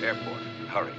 Airport. Hurry.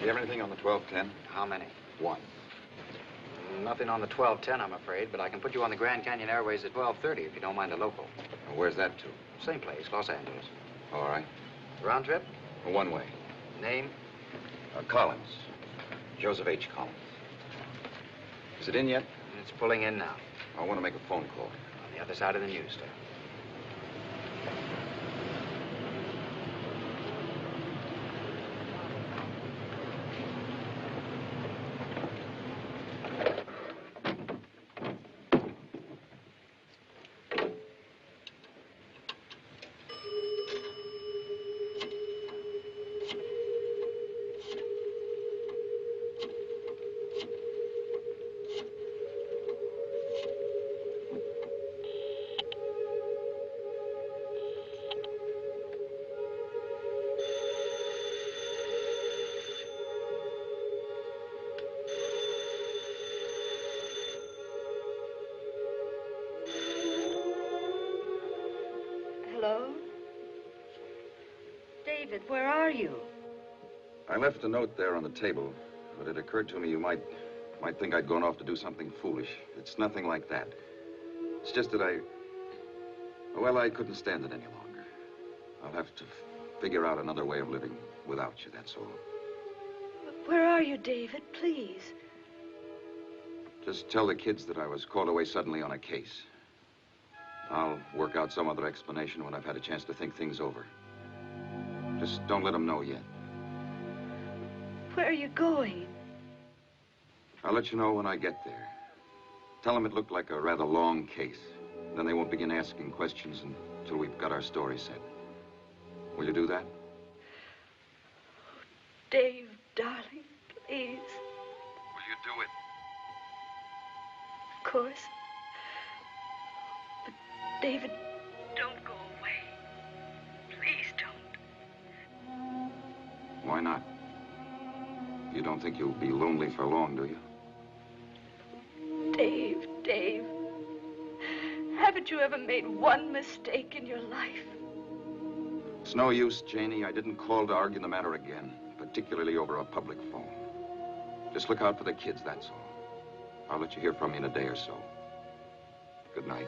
Do you have anything on the 1210? How many? One. Nothing on the 1210, I'm afraid, but I can put you on the Grand Canyon Airways at 12:30 if you don't mind a local. Well, where's that to? Same place, Los Angeles. All right. Round trip? One way. Name? Collins. Joseph H. Collins. Is it in yet? It's pulling in now. I want to make a phone call. On the other side of the news stand. Hello? David, where are you? I left a note there on the table, but it occurred to me you might think I'd gone off to do something foolish. It's nothing like that. It's just that I couldn't stand it any longer. I'll have to figure out another way of living without you, that's all. Where are you, David? Please. Just tell the kids that I was called away suddenly on a case. I'll work out some other explanation when I've had a chance to think things over. Just don't let them know yet. Where are you going? I'll let you know when I get there. Tell them it looked like a rather long case. Then they won't begin asking questions until we've got our story set. Will you do that? Dave, darling, please. Will you do it? Of course. But, David, don't go away. Please don't. Why not? You don't think you'll be lonely for long, do you? Dave, haven't you ever made one mistake in your life? It's no use, Janie. I didn't call to argue the matter again, particularly over a public phone. Just look out for the kids, that's all. I'll let you hear from me in a day or so. Good night.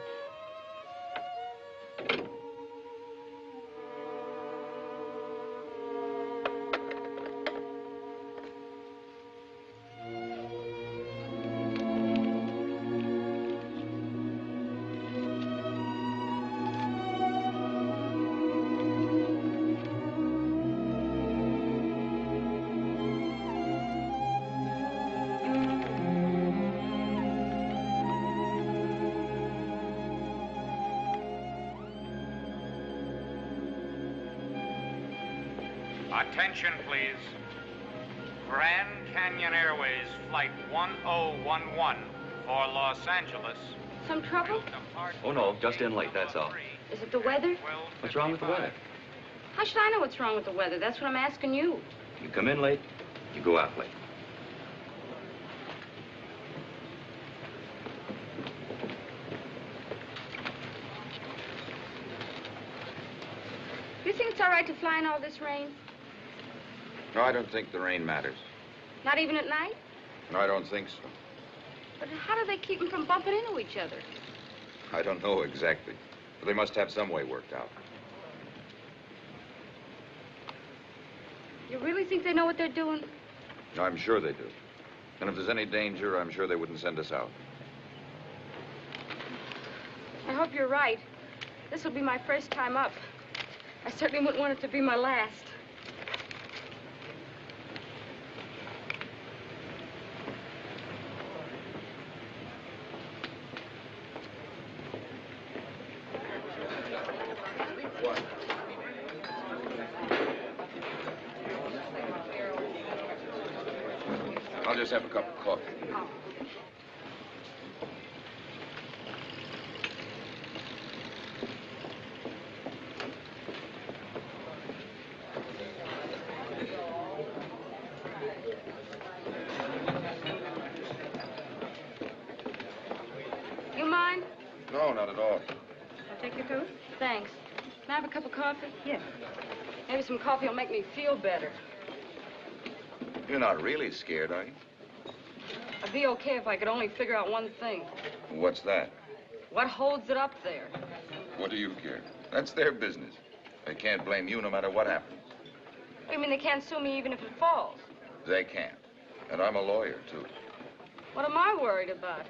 Attention, please. Grand Canyon Airways Flight 1011 for Los Angeles. Some trouble? Oh, no, just in late, that's all. Is it the weather? What's wrong with the weather? How should I know what's wrong with the weather? That's what I'm asking you. You come in late, you go out late. You think it's all right to fly in all this rain? No, I don't think the rain matters. Not even at night? No, I don't think so. But how do they keep them from bumping into each other? I don't know exactly. But they must have some way worked out. You really think they know what they're doing? I'm sure they do. And if there's any danger, I'm sure they wouldn't send us out. I hope you're right. This will be my first time up. I certainly wouldn't want it to be my last. I'll just have a cup of coffee. You mind? No, not at all. I'll take your coat. Thanks. Can I have a cup of coffee? Yes. Maybe some coffee will make me feel better. You're not really scared, are you? I'd be okay if I could only figure out one thing. What's that? What holds it up there? What do you care? That's their business. They can't blame you no matter what happens. What do you mean they can't sue me even if it falls? They can't. And I'm a lawyer, too. What am I worried about?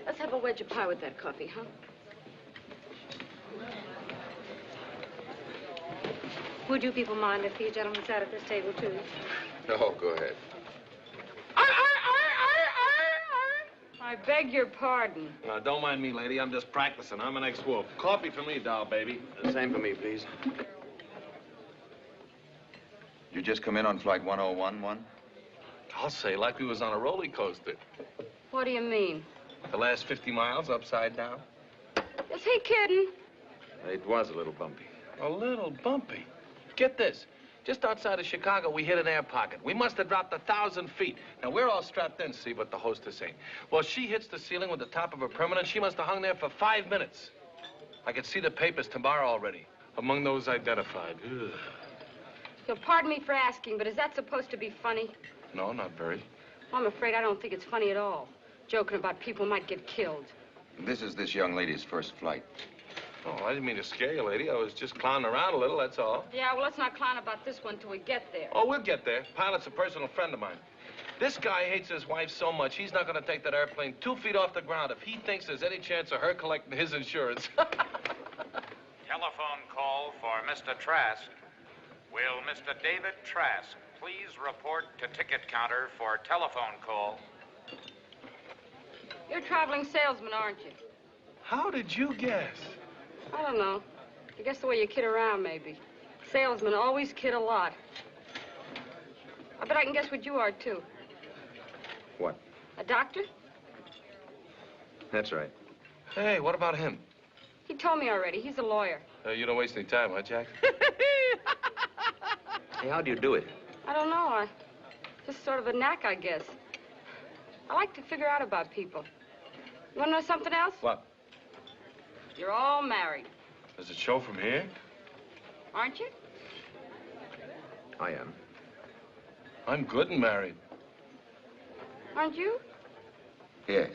Let's have a wedge of pie with that coffee, huh? Would you people mind if you gentlemen sat at this table, too? No, go ahead. I beg your pardon. Don't mind me, lady. I'm just practicing. I'm an ex-wolf. Coffee for me, doll baby. Same for me, please. You just come in on flight 1011? I'll say, like we was on a roller coaster. What do you mean? The last 50 miles upside down. Is he kidding? It was a little bumpy. A little bumpy. Get this. Just outside of Chicago, we hit an air pocket. We must have dropped 1,000 feet. Now, we're all strapped in, see, but the hostess ain't. Well, she hits the ceiling with the top of her permanent. She must have hung there for 5 minutes. I could see the papers tomorrow already. Among those identified. Ugh. You'll pardon me for asking, but is that supposed to be funny? No, not very. Well, I'm afraid I don't think it's funny at all. Joking about people might get killed. This is this young lady's first flight. Oh, I didn't mean to scare you, lady. I was just clowning around a little, that's all. Yeah, well, let's not clown about this one till we get there. Oh, we'll get there. Pilot's a personal friend of mine. This guy hates his wife so much, he's not going to take that airplane 2 feet off the ground if he thinks there's any chance of her collecting his insurance. Telephone call for Mr. Trask. Will Mr. David Trask please report to ticket counter for telephone call? You're a traveling salesman, aren't you? How did you guess? I don't know. I guess the way you kid around, maybe. Salesmen always kid a lot. I bet I can guess what you are, too. What? A doctor? That's right. Hey, what about him? He told me already. He's a lawyer. You don't waste any time, huh, Jack? Hey, how do you do it? I don't know. Just sort of a knack, I guess. I like to figure out about people. You want to know something else? What? You're all married, Does it show from here? aren't you? I am. I'm good and married. Aren't you? Yes.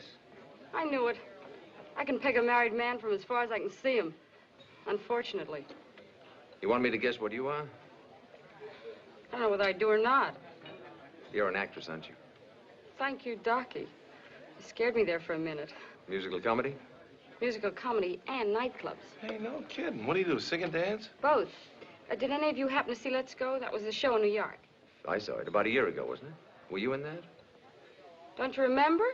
I knew it. I can peg a married man from as far as I can see him. Unfortunately. You want me to guess what you are? I don't know whether I do or not. You're an actress, aren't you? Thank you, Docky. You scared me there for a minute. Musical comedy? Musical comedy and nightclubs. Hey, no kidding. What do you do, sing and dance? Both. Did any of you happen to see Let's Go? That was the show in New York. I saw it about a year ago, wasn't it? Were you in that? Don't you remember?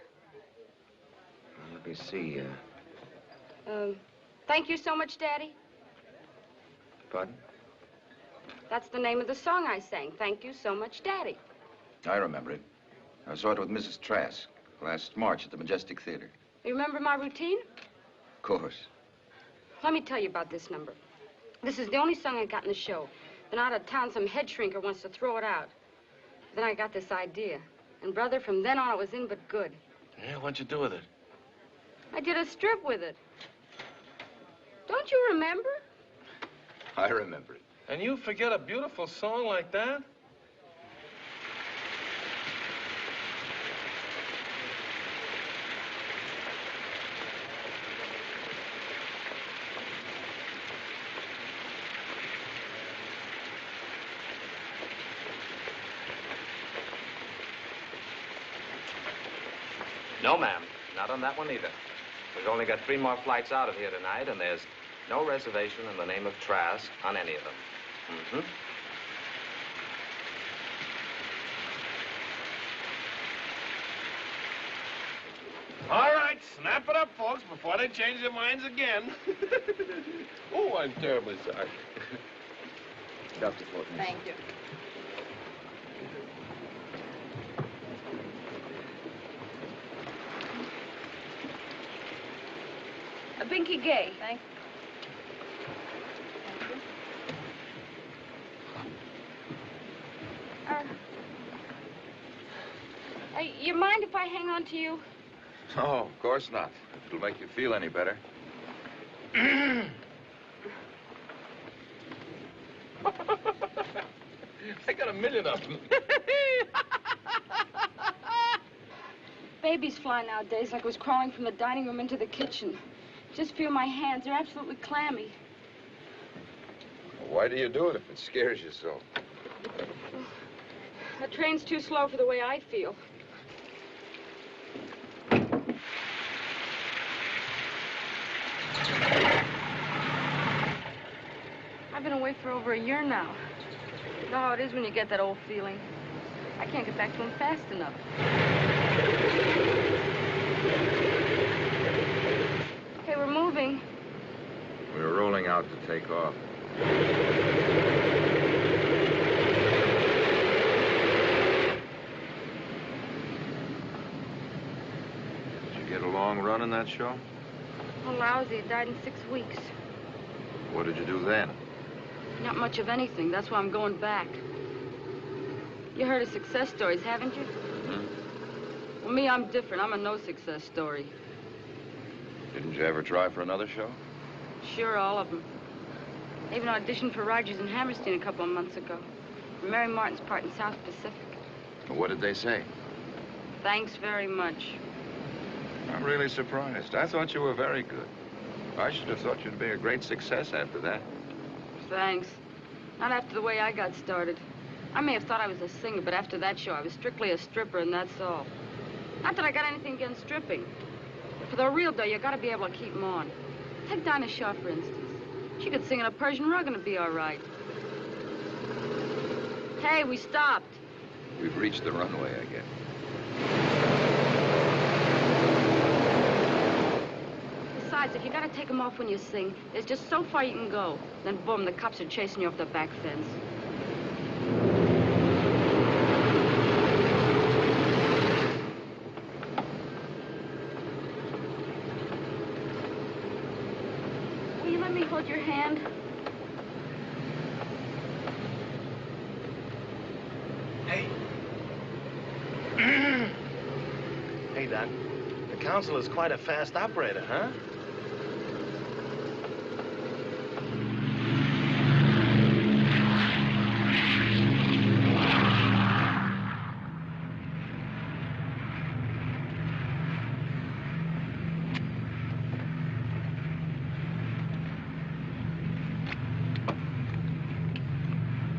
Let me see. Thank you so much, Daddy. Pardon? That's the name of the song I sang. Thank you so much, Daddy. I remember it. I saw it with Mrs. Trask last March at the Majestic Theater. You remember my routine? Of course. Let me tell you about this number. This is the only song I got in the show. Then out of town, some head shrinker wants to throw it out. Then I got this idea. And, brother, from then on, it was in but good. Yeah, what'd you do with it? I did a strip with it. Don't you remember? I remember it. And you forget a beautiful song like that? No, ma'am. Not on that one either. We've only got 3 more flights out of here tonight, and there's no reservation in the name of Trask on any of them. Mm-hmm. All right, snap it up, folks, before they change their minds again. Oh, I'm terribly sorry. Dr. Fortney. Thank you. A binky gay. Thank you. You mind if I hang on to you? Oh, of course not. If it'll make you feel any better. I got a million of them. Babies fly nowadays like I was crawling from the dining room into the kitchen. Just feel my hands. They're absolutely clammy. Why do you do it if it scares you so? The train's too slow for the way I feel. I've been away for over a year now. You know how it is when you get that old feeling. I can't get back to him fast enough. Okay, we're moving. We're rolling out to take off. Did you get a long run in that show? Oh, lousy. It died in 6 weeks. What did you do then? Not much of anything. That's why I'm going back. You heard of success stories, haven't you? Hmm? Well, me, I'm different. I'm a no-success story. Didn't you ever try for another show? Sure, all of them. I even auditioned for Rogers and Hammerstein a couple of months ago. For Mary Martin's part in South Pacific. Well, what did they say? Thanks very much. I'm really surprised. I thought you were very good. I should have thought you'd be a great success after that. Thanks. Not after the way I got started. I may have thought I was a singer, but after that show, I was strictly a stripper, and that's all. Not that I got anything against stripping. But for the real dough, you gotta be able to keep 'em on. Take Dinah Shaw, for instance. She could sing in a Persian rug and it'd be all right. Hey, we stopped. We've reached the runway, I guess. Besides, if you gotta take 'em off when you sing, there's just so far you can go. Then, boom, the cops are chasing you off the back fence. Will you let me hold your hand? Hey. Hey, Doc. The council is quite a fast operator, huh?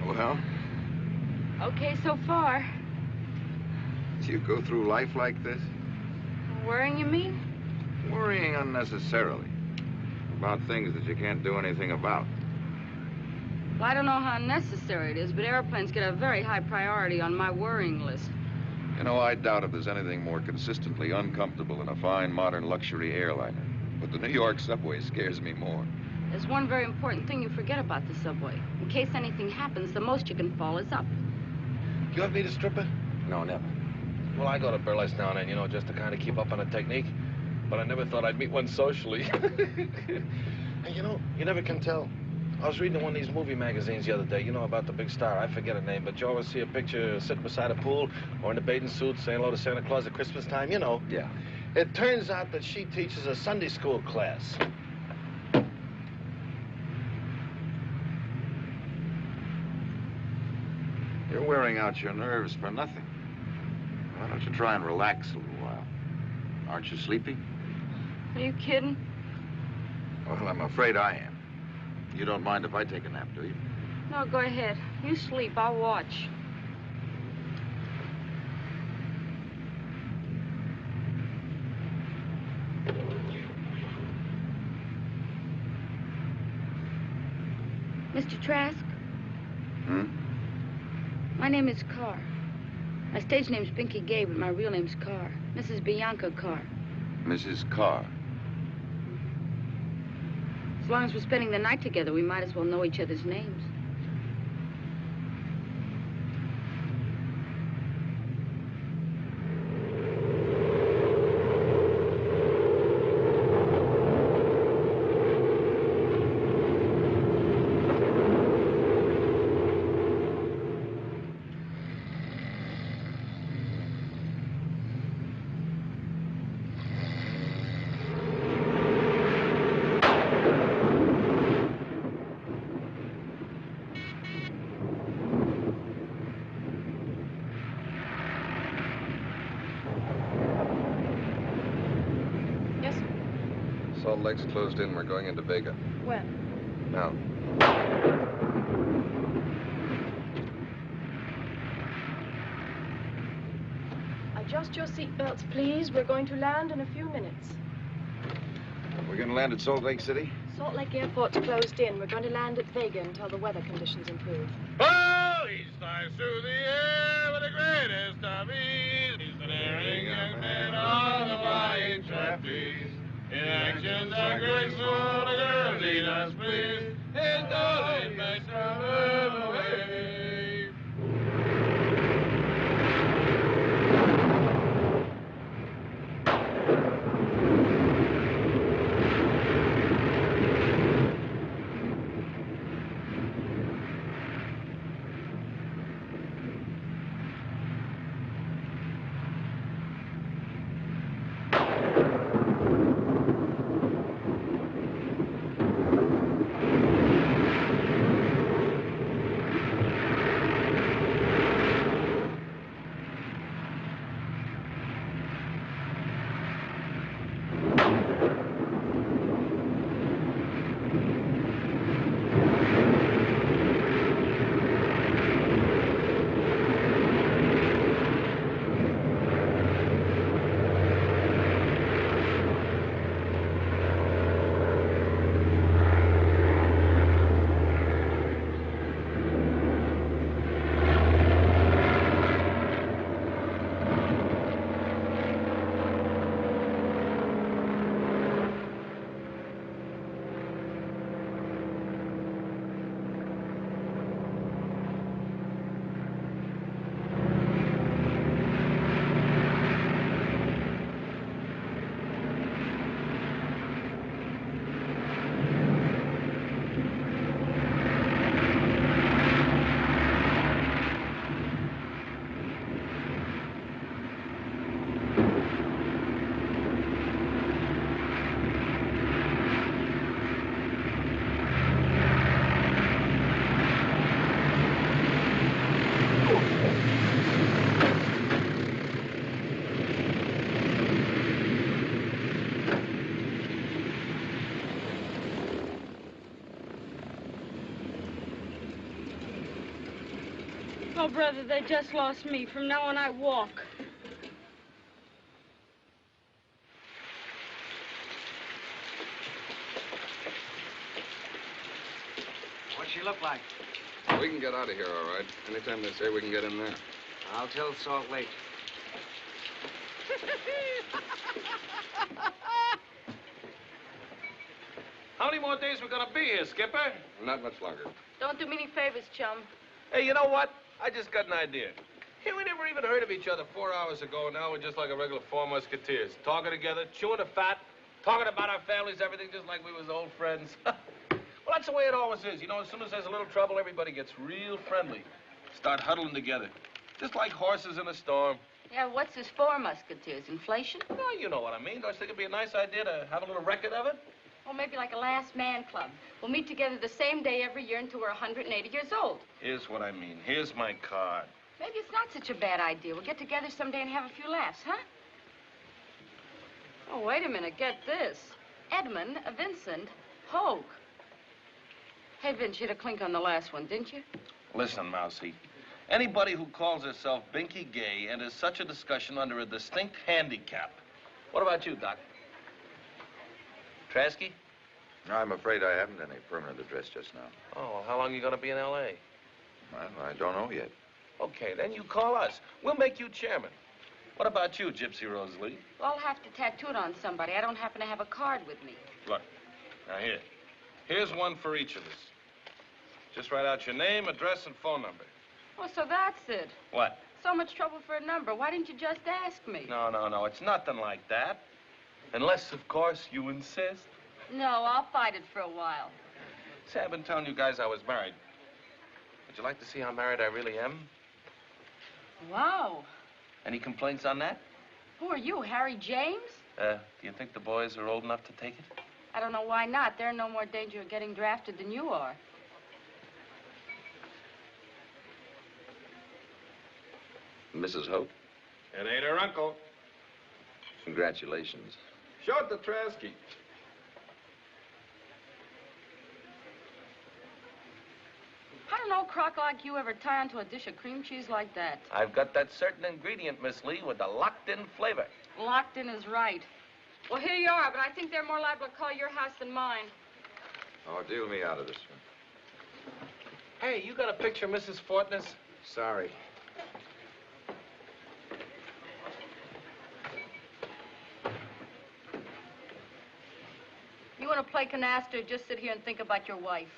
Well, Okay, so far. do you go through life like this? Worrying, you mean? Worrying unnecessarily. About things that you can't do anything about. Well, I don't know how necessary it is, but airplanes get a very high priority on my worrying list. You know, I doubt if there's anything more consistently uncomfortable than a fine modern luxury airliner. But the New York subway scares me more. There's one very important thing you forget about the subway. In case anything happens, the most you can fall is up. You ever meet a stripper? No, never. Well, I go to burlesque now and then, you know, just to kind of keep up on the technique. But I never thought I'd meet one socially. And you know, you never can tell. I was reading one of these movie magazines the other day, you know, about the big star. I forget her name, but you always see a picture sitting beside a pool or in a bathing suit saying hello to Santa Claus at Christmas time, you know. Yeah. It turns out that she teaches a Sunday school class. You're wearing out your nerves for nothing. Why don't you try and relax a little while? Aren't you sleepy? Are you kidding? Well, I'm afraid I am. You don't mind if I take a nap, do you? No, go ahead. You sleep. I'll watch. Mr. Trask? Hmm? My name is Carr. My stage name's Pinky Gay, but my real name's Carr. Mrs. Bianca Carr. Mrs. Carr. As long as we're spending the night together, we might as well know each other's names. Salt Lake's closed in. We're going into Vega. When? Now. Adjust your seatbelts, please. We're going to land in a few minutes. We're going to land at Salt Lake City? Salt Lake Airport's closed in. We're going to land at Vega until the weather conditions improve. Oh, he flies through the air with the greatest of ease. He's the daring young man on the flying trapeze. His actions are graceful, the girls he does please. His darling makes her move away. Oh, brother, they just lost me. From now on, I walk. What's she look like? We can get out of here, all right. Anytime they say we can get in there. I'll tell Salt Lake. How many more days we gonna be here, Skipper? Not much longer. Don't do me any favors, chum. Hey, you know what? I just got an idea. Hey, we never even heard of each other 4 hours ago, and now we're just like a regular four musketeers. Talking together, chewing the fat, talking about our families, everything just like we was old friends. Well, that's the way it always is. You know, as soon as there's a little trouble, everybody gets real friendly. Start huddling together. Just like horses in a storm. Yeah, what's this for, Musketeers? Inflation? Well, you know what I mean. Don't you think it'd be a nice idea to have a little record of it? Or maybe like a last man club. We'll meet together the same day every year until we're 180 years old. Here's what I mean. Here's my card. Maybe it's not such a bad idea. We'll get together someday and have a few laughs, huh? Oh, wait a minute. Get this. Edmund Vincent Hogue. Hey, Vince, you had a clink on the last one, didn't you? Listen, Mousy. Anybody who calls herself Binky Gay enters such a discussion under a distinct handicap. What about you, Doc? Trasky? No, I'm afraid I haven't any permanent address just now. Oh, well, how long are you going to be in L.A.? Well, I don't know yet. Okay, then you call us. We'll make you chairman. What about you, Gypsy Rose Lee? Well, I'll have to tattoo it on somebody. I don't happen to have a card with me. Look, now here. Here's one for each of us. Just write out your name, address, and phone number. Oh, so that's it. What? So much trouble for a number. Why didn't you just ask me? No. It's nothing like that. Unless, of course, you insist. No, I'll fight it for a while. Say, I've been telling you guys I was married. Would you like to see how married I really am? Wow. Any complaints on that? Who are you, Harry James? Do you think the boys are old enough to take it? I don't know why not. They're in no more danger of getting drafted than you are. Mrs. Hope, It ain't her uncle. congratulations. Show it to Trasky. How did an old crock like you ever tie onto a dish of cream cheese like that? I've got that certain ingredient, Miss Lee, with the locked-in flavor. Locked in is right. Well, here you are, but I think they're more liable to call your house than mine. Oh, deal me out of this one. Hey, you got a picture of Mrs. Fortness? Sorry. You want to play canasta or just sit here and think about your wife?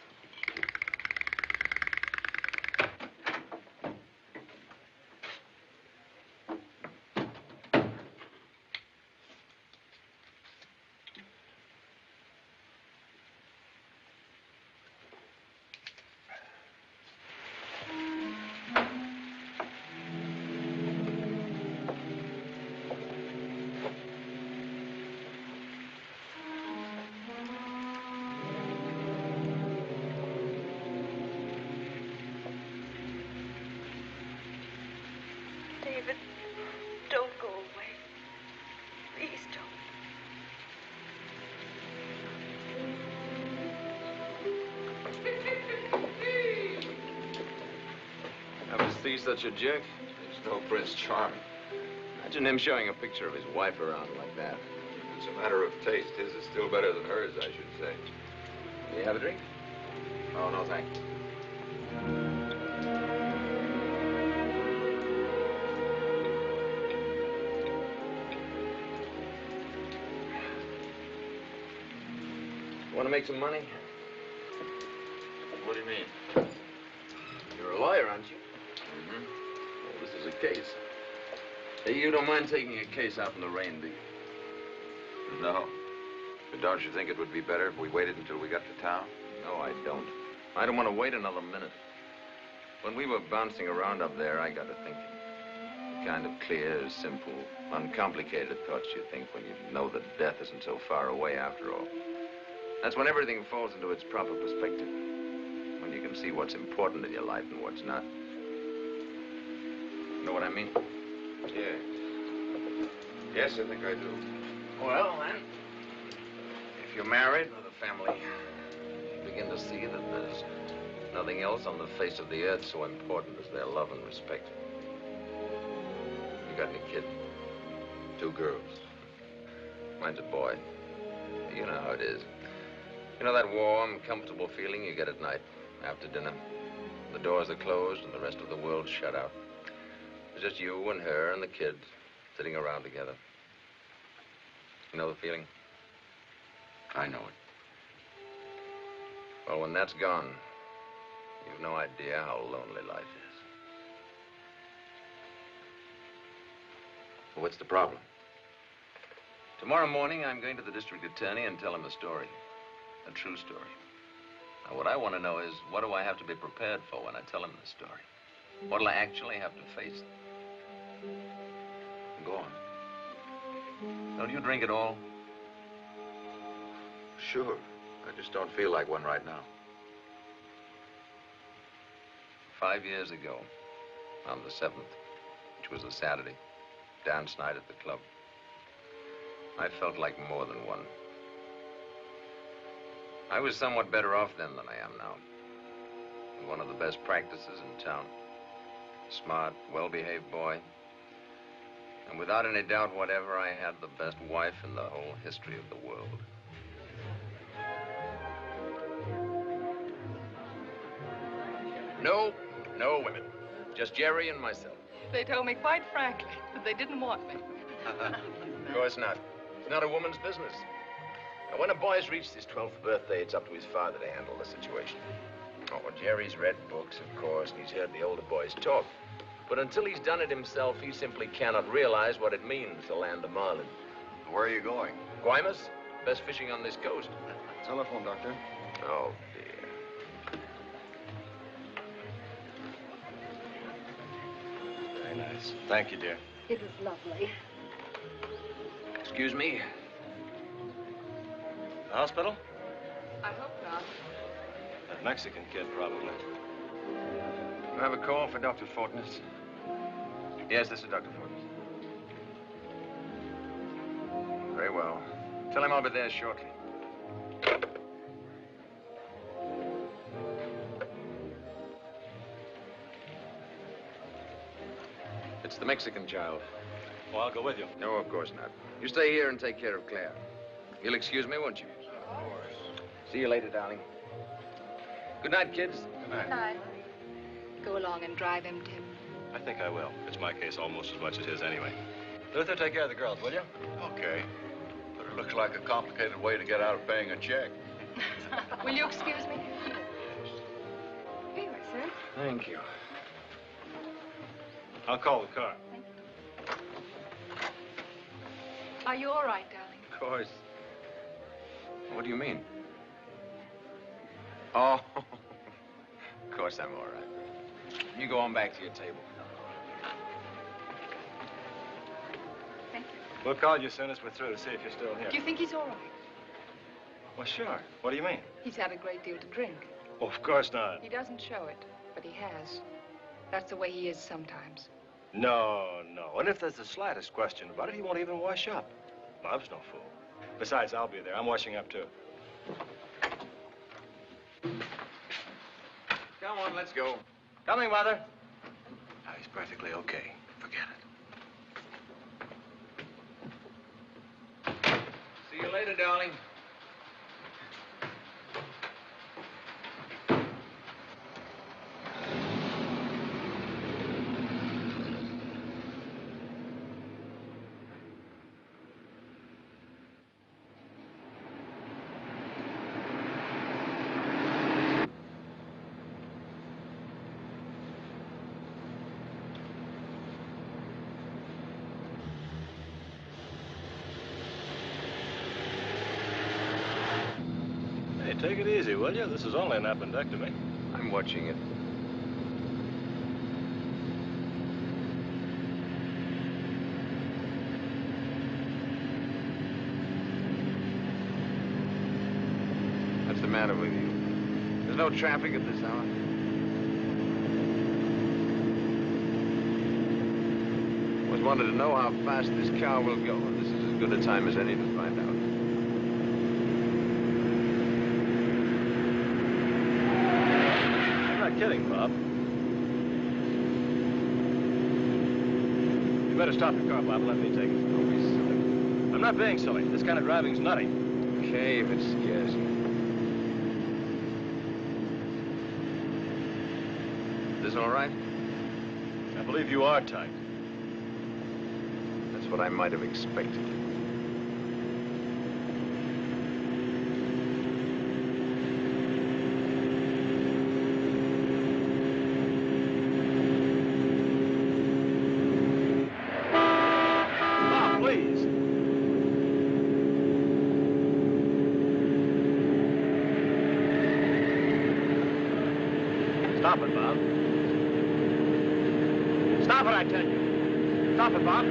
David, don't go away. Please don't. Ever see such a jerk? There's no Prince Charming. Imagine him showing a picture of his wife around like that. It's a matter of taste. His is still better than hers, I should say. Can you have a drink? Oh, no, thanks. Want to make some money? What do you mean? You're a lawyer, aren't you? Mm-hmm. Well, this is a case. Hey, you don't mind taking a case out in the rain, do you? No. But don't you think it would be better if we waited until we got to town? No, I don't. I don't want to wait another minute. When we were bouncing around up there, I got to thinking. The kind of clear, simple, uncomplicated thoughts you think when you know that death isn't so far away after all. That's when everything falls into its proper perspective. When you can see what's important in your life and what's not. Know what I mean? Yeah. Yes, I think I do. Well, then, if you're married with a family, you begin to see that there's nothing else on the face of the earth so important as their love and respect. You got any kid? 2 girls. Mine's a boy. You know how it is. You know that warm, comfortable feeling you get at night after dinner? The doors are closed and the rest of the world's shut out. It's just you and her and the kid sitting around together. You know the feeling? I know it. Well, when that's gone, you've no idea how lonely life is. Well, what's the problem? Tomorrow morning, I'm going to the district attorney and tell him a story. A true story. Now, what I want to know is, what do I have to be prepared for when I tell him the story? What'll I actually have to face? Go on. Don't you drink at all? Sure. I just don't feel like one right now. 5 years ago, on the 7th, which was a Saturday, dance night at the club, I felt like more than one. I was somewhat better off then than I am now. One of the best practices in town. Smart, well-behaved boy. And without any doubt whatever, I had the best wife in the whole history of the world. No women. Just Jerry and myself. They told me quite frankly that they didn't want me. Of course not. It's not a woman's business. Now, when a boy's reached his 12th birthday, it's up to his father to handle the situation. Oh, Jerry's read books, of course, and he's heard the older boys talk. But until he's done it himself, he simply cannot realize what it means to land a marlin. Where are you going? Guaymas? Best fishing on this coast. Telephone, Doctor. Oh, dear. Very nice. Thank you, dear. It was lovely. Excuse me. The hospital? I hope not. That Mexican kid, probably. You have a call for Dr. Fortness? Yes, this is Dr. Fortness. Very well. Tell him I'll be there shortly. It's the Mexican child. Well, I'll go with you. No, of course not. You stay here and take care of Claire. You'll excuse me, won't you? Of course. See you later, darling. Good night, kids. Good night. Go along and drive him, Tim. I think I will. It's my case almost as much as his anyway. Luther, take care of the girls, will you? Okay. But it looks like a complicated way to get out of paying a check. Will you excuse me? Here you are, sir. Thank you. I'll call the car. Are you all right, darling? Of course. What do you mean? Oh, of course I'm all right. You go on back to your table. Thank you. We'll call you as soon as we're through to see if you're still here. Do you think he's all right? Well, sure. What do you mean? He's had a great deal to drink. Oh, of course not. He doesn't show it, but he has. That's the way he is sometimes. No. And if there's the slightest question about it, he won't even wash up. Bob's no fool. Besides, I'll be there. I'm washing up, too. Come on, let's go. Coming, Mother. Now, he's perfectly okay. Forget it. See you later, darling. Take it easy, will you? This is only an appendectomy. I'm watching it. What's the matter with you? There's no traffic at this hour. Always wanted to know how fast this car will go. This is as good a time as any to find out. Kidding, Bob. You better stop your car, Bob, and let me take it. Don't be silly. I'm not being silly. This kind of driving's nutty. Okay, if it scares you. Is this all right? I believe you are tight. That's what I might have expected. Stop it, Bob. Stop it, I tell you. Stop it, Bob.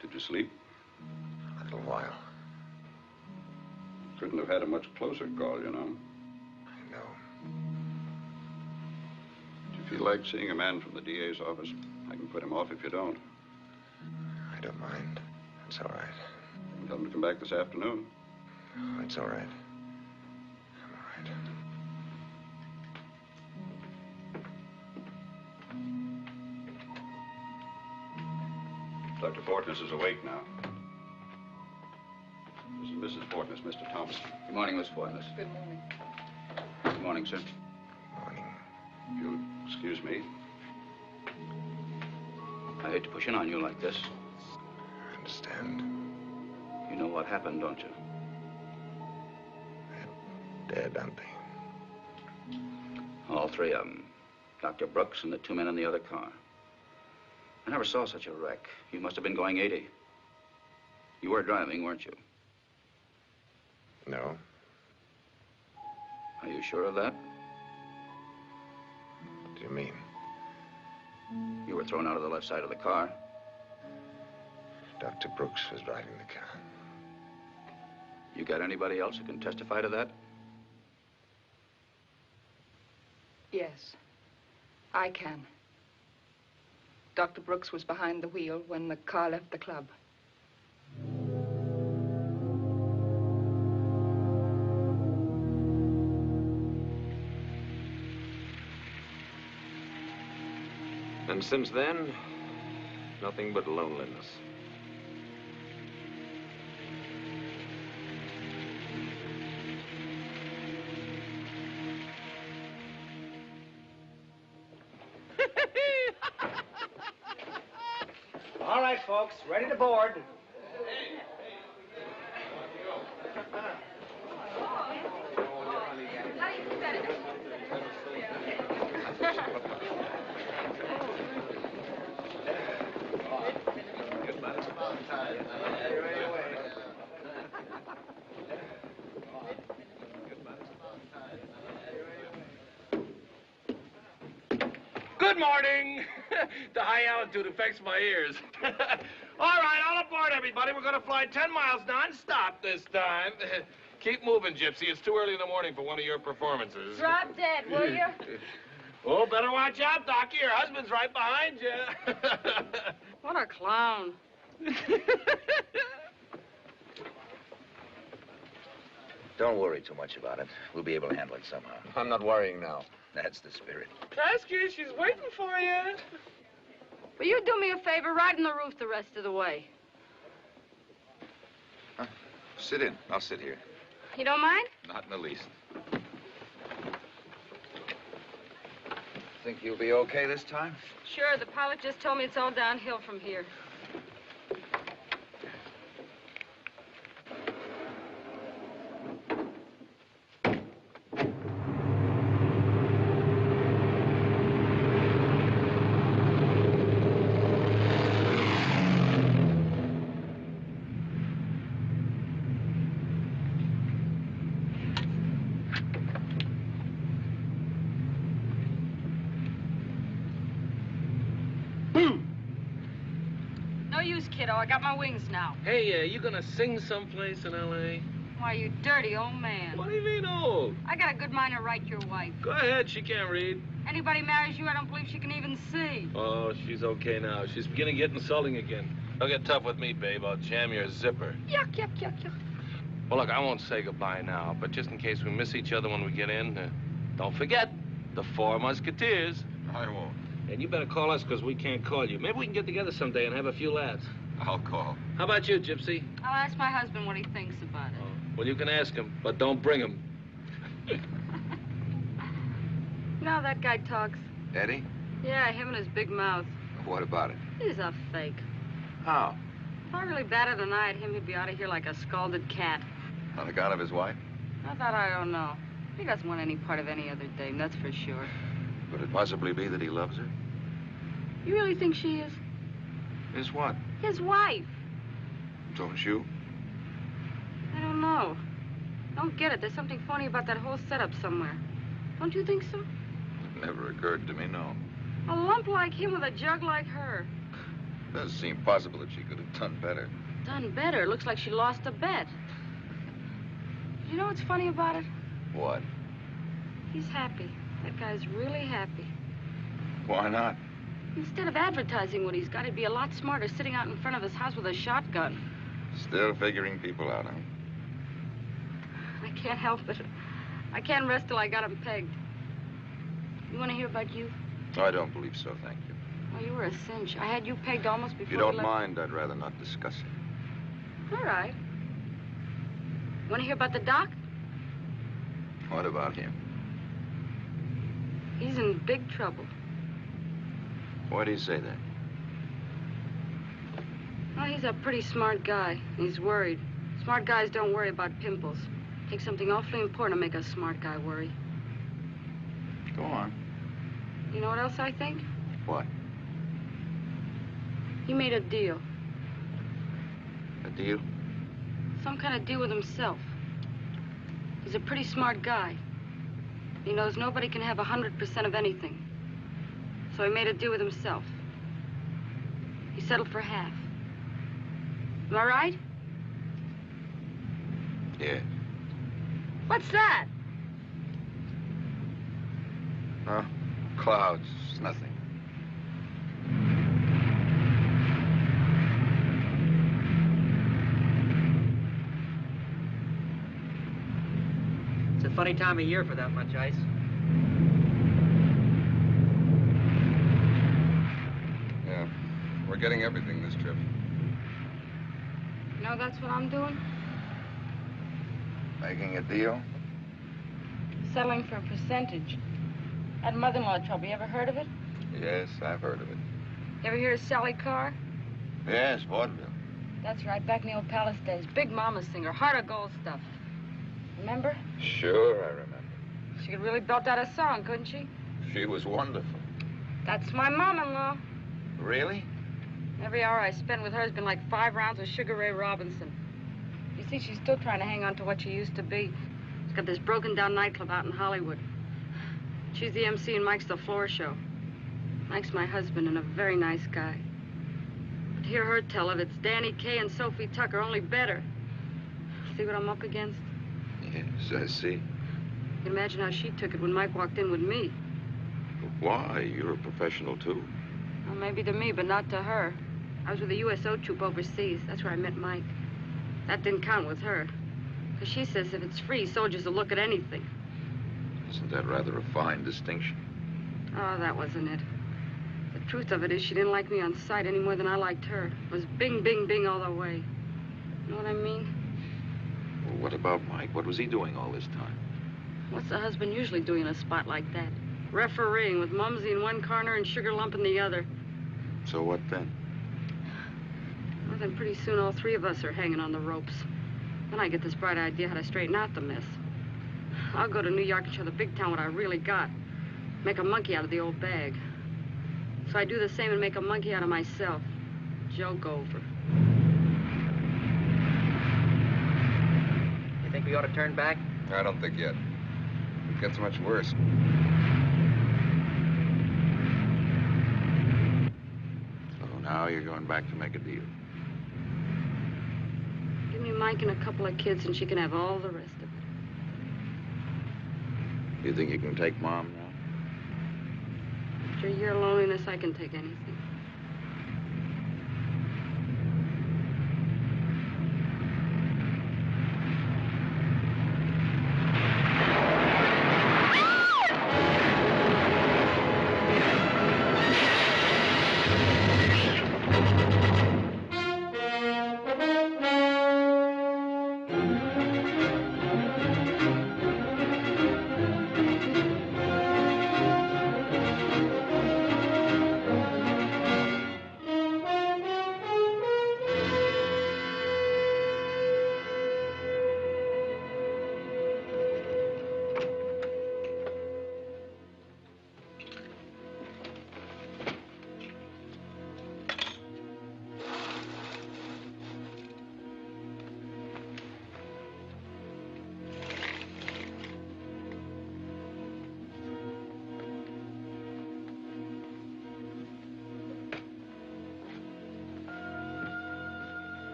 Did you sleep? A little while. Couldn't have had a much closer call, you know. I know. Do you feel like seeing a man from the DA's office? I can put him off if you don't. I don't mind. It's all right. Tell him to come back this afternoon. Oh, it's all right. I'm all right. Dr. Fortness is awake now. This is Mrs. Fortness, Mr. Thomas. Good morning, Miss Fortness. Good morning. Good morning, sir. Morning. If you'll excuse me. I hate to push in on you like this. I understand. You know what happened, don't you? They're dead, aren't they? All three of them. Dr. Brooks and the two men in the other car. I never saw such a wreck. You must have been going 80. You were driving, weren't you? No. Are you sure of that? What do you mean? You were thrown out of the left side of the car. Dr. Brooks was driving the car. You got anybody else who can testify to that? Yes, I can. Dr. Brooks was behind the wheel when the car left the club. And since then, nothing but loneliness. All right, folks, ready to board. Good morning. The high altitude affects my ears. All right, all aboard, everybody. We're going to fly 10 miles non-stop this time. Keep moving, Gypsy. It's too early in the morning for one of your performances. Drop dead, will you? Oh, better watch out, Docky. Your husband's right behind you. What a clown. Don't worry too much about it. We'll be able to handle it somehow. I'm not worrying now. That's the spirit. Kasky, she's waiting for you. Will you do me a favor? Ride on the roof the rest of the way. Sit in. I'll sit here. You don't mind? Not in the least. Think you'll be okay this time? Sure, the pilot just told me it's all downhill from here. No use, kiddo. I got my wings now. Hey, you gonna sing someplace in L.A.? Why, you dirty old man. What do you mean, old? I got a good mind to write your wife. Go ahead, she can't read. Anybody marries you, I don't believe she can even see. Oh, she's okay now. She's beginning to get insulting again. Don't get tough with me, babe. I'll jam your zipper. Yuck, yuck, yuck, yuck. Well, look, I won't say goodbye now, but just in case we miss each other when we get in, don't forget the Four Musketeers. I won't. And you better call us, because we can't call you. Maybe we can get together someday and have a few laughs. I'll call. How about you, Gypsy? I'll ask my husband what he thinks about it. Well, you can ask him, but don't bring him. You know how that guy talks? Eddie? Yeah, him and his big mouth. What about it? He's a fake. How? If I really batted an eye at him, he'd be out of here like a scalded cat. On account of his wife? I don't know. He doesn't want any part of any other dame, that's for sure. Could it possibly be that he loves her? You really think she is? Is what? His wife. Don't you? I don't know. Don't get it. There's something phony about that whole setup somewhere. Don't you think so? It never occurred to me, no. A lump like him with a jug like her. It does seem possible that she could have done better. Done better. Looks like she lost a bet. You know what's funny about it? What? He's happy. That guy's really happy. Why not? Instead of advertising what he's got, he'd be a lot smarter sitting out in front of his house with a shotgun. Still figuring people out, huh? I can't help it. I can't rest till I got him pegged. You want to hear about you? I don't believe so, thank you. Well, you were a cinch. I had you pegged almost before If you don't we left. mind, I'd rather not discuss it. All right. Want to hear about the doc? What about him? He's in big trouble. Why do you say that? Well, he's a pretty smart guy. He's worried. Smart guys don't worry about pimples. Takes something awfully important to make a smart guy worry. Go on. You know what else I think? What? He made a deal. A deal? Some kind of deal with himself. He's a pretty smart guy. He knows nobody can have 100% of anything. So he made a deal with himself. He settled for half. Am I right? Yeah. What's that? Huh? Clouds. It's nothing. It's a funny time of year for that much ice. Yeah. We're getting everything this trip. You know that's what I'm doing? Making a deal? Settling for a percentage. That mother-in-law trouble, you ever heard of it? Yes, I've heard of it. You ever hear of Sally Carr? Yes, vaudeville. That's right, back in the old Palace days. Big mama singer, heart of gold stuff. Remember? Sure, I remember. She could really belt out a song, couldn't she? She was wonderful. That's my mom-in-law. Really? Every hour I spend with her has been like 5 rounds with Sugar Ray Robinson. You see, she's still trying to hang on to what she used to be. She's got this broken-down nightclub out in Hollywood. She's the MC and Mike's the floor show. Mike's my husband and a very nice guy. But to hear her tell it, it's Danny Kaye and Sophie Tucker, only better. See what I'm up against? Yes, I see. You can imagine how she took it when Mike walked in with me. Why? You're a professional, too. Well, maybe to me, but not to her. I was with the USO troop overseas. That's where I met Mike. That didn't count with her. Because she says if it's free, soldiers will look at anything. Isn't that rather a fine distinction? Oh, that wasn't it. The truth of it is she didn't like me on sight any more than I liked her. It was bing, bing, bing all the way. You know what I mean? Well, what about Mike? What was he doing all this time? What's the husband usually doing in a spot like that? Refereeing with Mumsy in one corner and Sugar Lump in the other. So what then? Well, then pretty soon all 3 of us are hanging on the ropes. Then I get this bright idea how to straighten out the mess. I'll go to New York and show the big town what I really got. Make a monkey out of the old bag. So I do the same and make a monkey out of myself. Joke over. You think we ought to turn back? I don't think yet. It gets much worse. So now you're going back to make a deal. Give me Mike and a couple of kids and she can have all the rest of it. You think you can take Mom now? After a year of loneliness, I can take anything.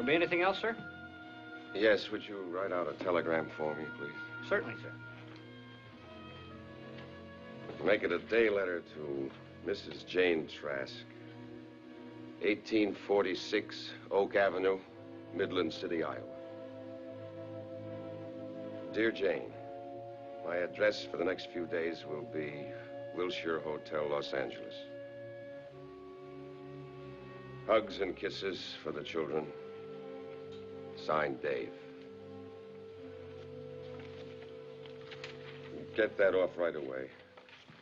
There'll be anything else, sir? Yes, would you write out a telegram for me, please? Certainly, sir. Make it a day letter to Mrs. Jane Trask, 1846 Oak Avenue, Midland City, Iowa. Dear Jane, my address for the next few days will be Wilshire Hotel, Los Angeles. Hugs and kisses for the children. Signed, Dave. Get that off right away.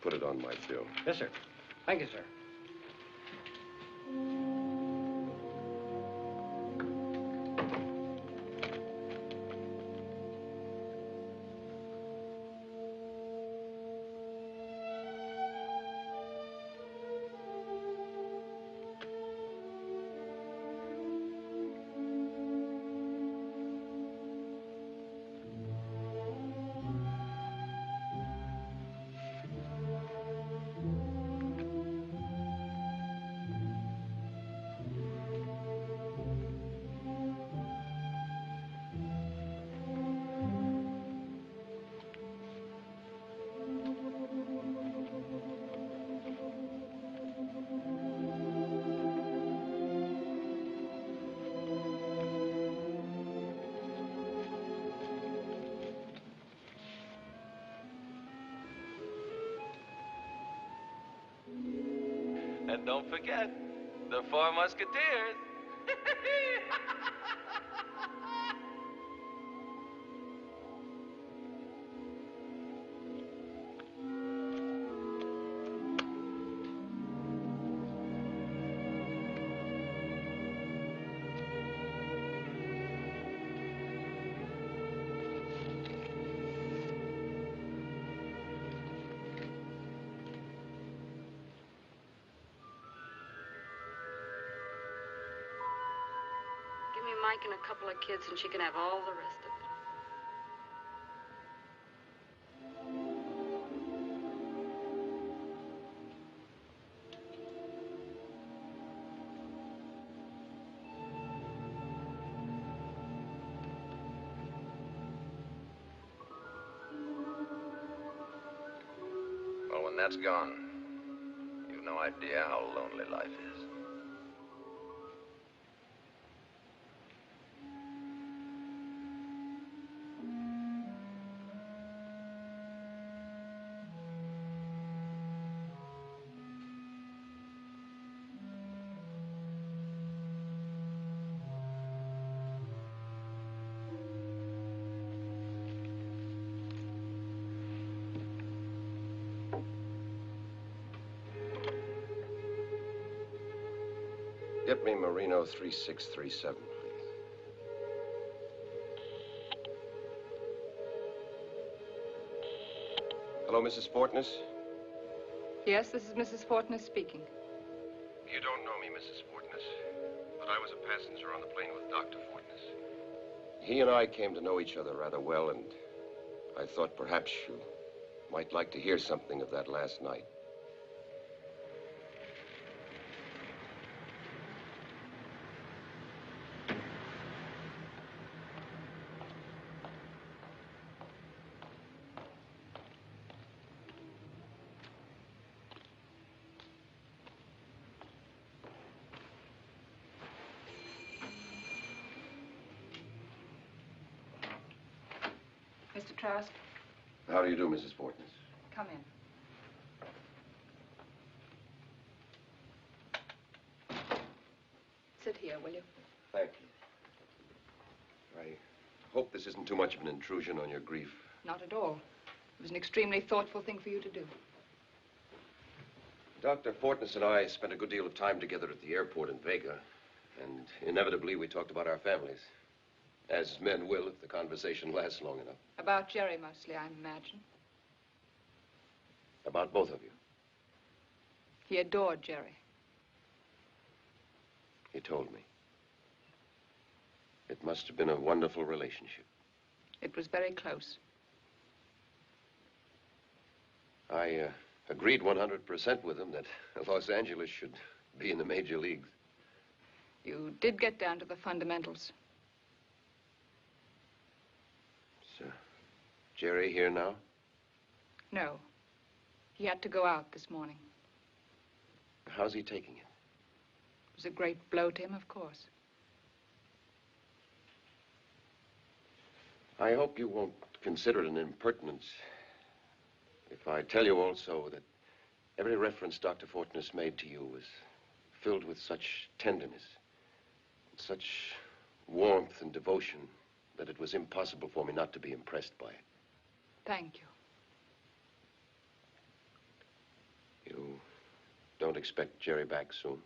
Put it on my bill. Yes, sir. Thank you, sir. And don't forget, the Four Musketeers. Give me Mike and a couple of kids, and she can have all the rest of it. Well, when that's gone, you've no idea how lonely life is. Get me Marino 3637, please. Hello, Mrs. Fortness? Yes, this is Mrs. Fortness speaking. You don't know me, Mrs. Fortness, but I was a passenger on the plane with Dr. Fortness. He and I came to know each other rather well, and I thought perhaps you might like to hear something of that last night. Mr. Trask, How do you do, Mrs. Fortness? come in. Sit here, will you? Thank you. I hope this isn't too much of an intrusion on your grief. Not at all. It was an extremely thoughtful thing for you to do. Dr. Fortness and I spent a good deal of time together at the airport in Vega, and inevitably we talked about our families. As men will if the conversation lasts long enough. About Jerry mostly, I imagine. About both of you. He adored Jerry. He told me. It must have been a wonderful relationship. It was very close. I agreed 100% with him that Los Angeles should be in the major leagues. You did get down to the fundamentals. Is Jerry here now? No. He had to go out this morning. How's he taking it? It was a great blow to him, of course. I hope you won't consider it an impertinence if I tell you also that every reference Dr. Fortness made to you was filled with such tenderness, such warmth and devotion that it was impossible for me not to be impressed by it. Thank you. You don't expect Jerry back soon?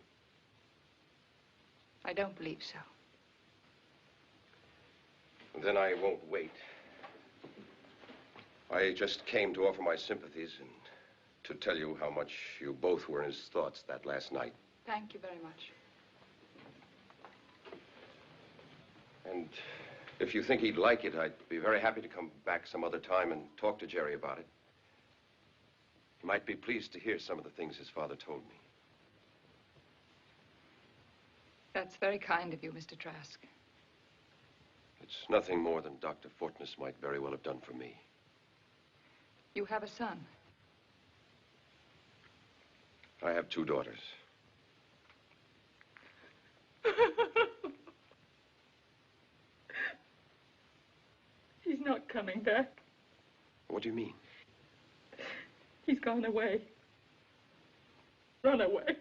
I don't believe so. Then I won't wait. I just came to offer my sympathies and to tell you how much you both were in his thoughts that last night. Thank you very much. And if you think he'd like it, I'd be very happy to come back some other time and talk to Jerry about it. He might be pleased to hear some of the things his father told me. That's very kind of you, Mr. Trask. It's nothing more than Dr. Fortness might very well have done for me. You have a son. I have 2 daughters. He's not coming back. What do you mean? He's gone away. Run away.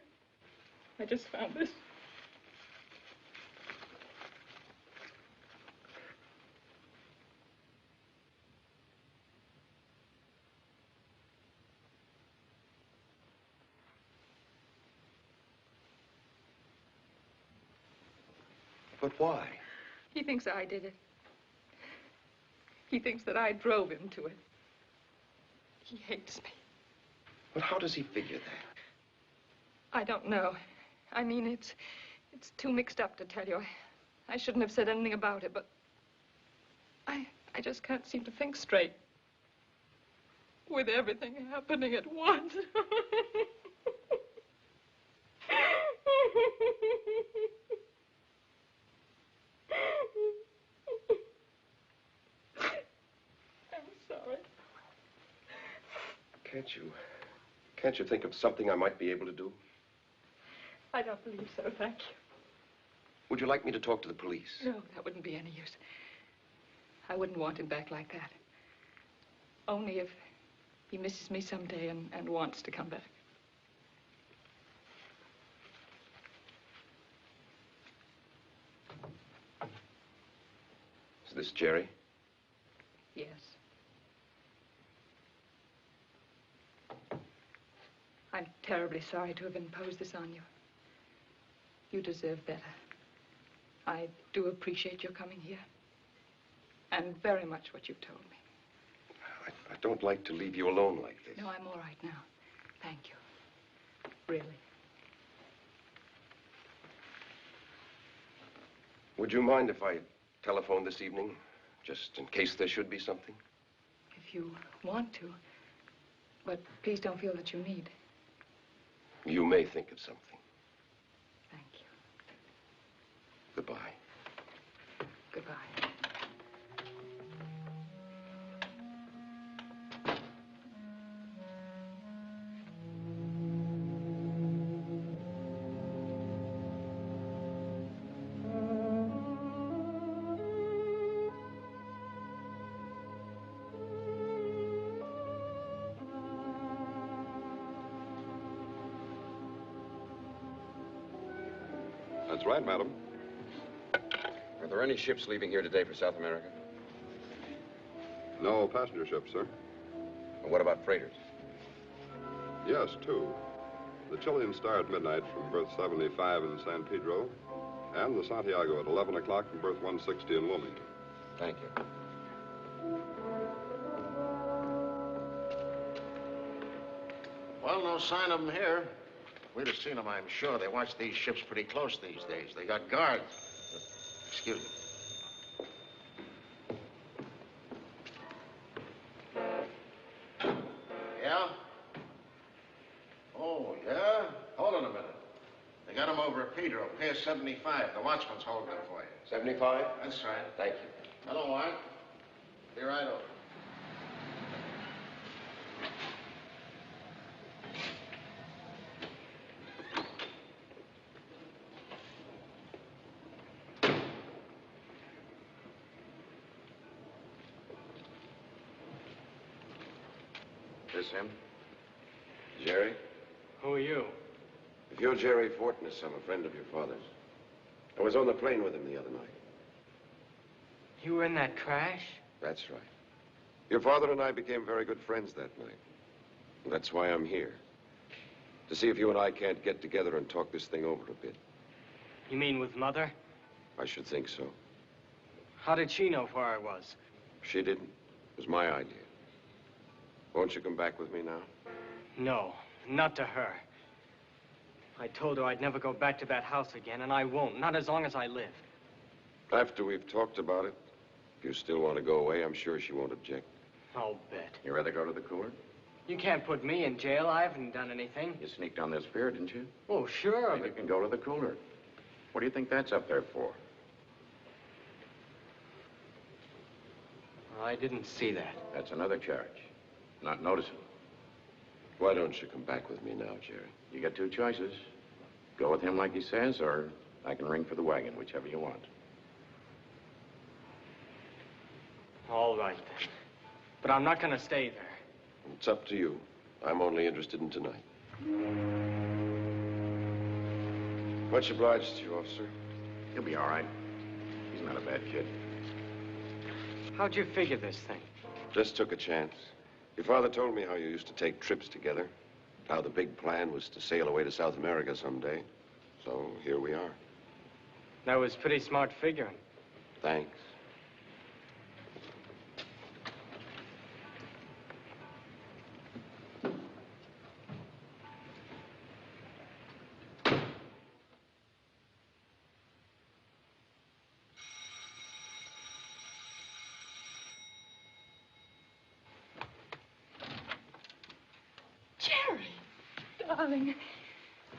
I just found this. But why? He thinks I did it. He thinks that I drove him to it. He hates me. But how does he figure that? I don't know. I mean, it's too mixed up to tell you. I shouldn't have said anything about it, but I just can't seem to think straight. With everything happening at once. I'm sorry. Can't you think of something I might be able to do? I don't believe so, thank you. Would you like me to talk to the police? No, that wouldn't be any use. I wouldn't want him back like that. Only if he misses me someday and wants to come back. Is this Jerry? Yes. I'm terribly sorry to have imposed this on you. You deserve better. I do appreciate your coming here. And very much what you've told me. I don't like to leave you alone like this. No, I'm all right now. Thank you. Really. Would you mind if I telephoned this evening, just in case there should be something? If you want to. But please don't feel that you need. You may think of something. Thank you. Goodbye. Goodbye. That's right, madam. Are there any ships leaving here today for South America? No passenger ships, sir. And what about freighters? Yes, 2. The Chilean Star at midnight from berth 75 in San Pedro, and the Santiago at 11 o'clock from berth 160 in Wilmington. Thank you. Well, no sign of them here. We'd have seen them, I'm sure. They watch these ships pretty close these days. They got guards. Excuse me. Yeah? Oh, yeah? Hold on a minute. They got them over over at Pedro. Pier 75. The watchman's holding it for you. 75? That's right. Thank you. Hello, Art. Be right over. This him? Jerry? Who are you? If you're Jerry Fortness, I'm a friend of your father's. I was on the plane with him the other night. You were in that crash? That's right. Your father and I became very good friends that night. And that's why I'm here. To see if you and I can't get together and talk this thing over a bit. You mean with Mother? I should think so. How did she know where I was? She didn't. It was my idea. Won't you come back with me now? No, not to her. I told her I'd never go back to that house again, and I won't, not as long as I live. After we've talked about it, if you still want to go away, I'm sure she won't object. I'll bet. You rather go to the cooler? You can't put me in jail. I haven't done anything. You sneaked on this pier, didn't you? Oh, sure. Well, you can go to the cooler. What do you think that's up there for? I didn't see that. That's another charge. Not noticing. Why don't you come back with me now, Jerry? You got two choices. Go with him like he says, or I can ring for the wagon, whichever you want. All right, then. But I'm not going to stay there. It's up to you. I'm only interested in tonight. Much obliged to you, officer. He'll be all right. He's not a bad kid. How'd you figure this thing? Just took a chance. Your father told me how you used to take trips together, how the big plan was to sail away to South America someday. So here we are. That was pretty smart figuring. Thanks. Jerry! Darling.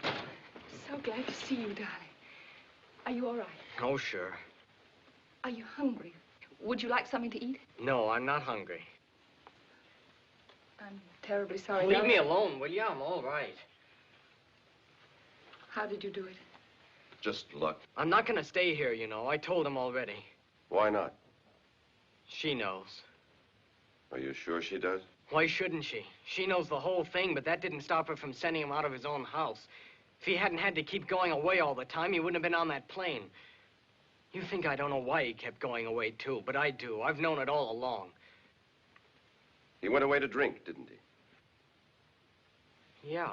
So glad to see you, darling. Are you all right? Oh, sure. Are you hungry? Would you like something to eat? No, I'm not hungry. I'm terribly sorry. Leave darling. me alone, will you? I'm all right. How did you do it? Just luck. I'm not going to stay here, you know. I told him already. Why not? She knows. Are you sure she does? Why shouldn't she? She knows the whole thing, but that didn't stop her from sending him out of his own house. If he hadn't had to keep going away all the time, he wouldn't have been on that plane. You think I don't know why he kept going away, too, but I do. I've known it all along. He went away to drink, didn't he? Yeah,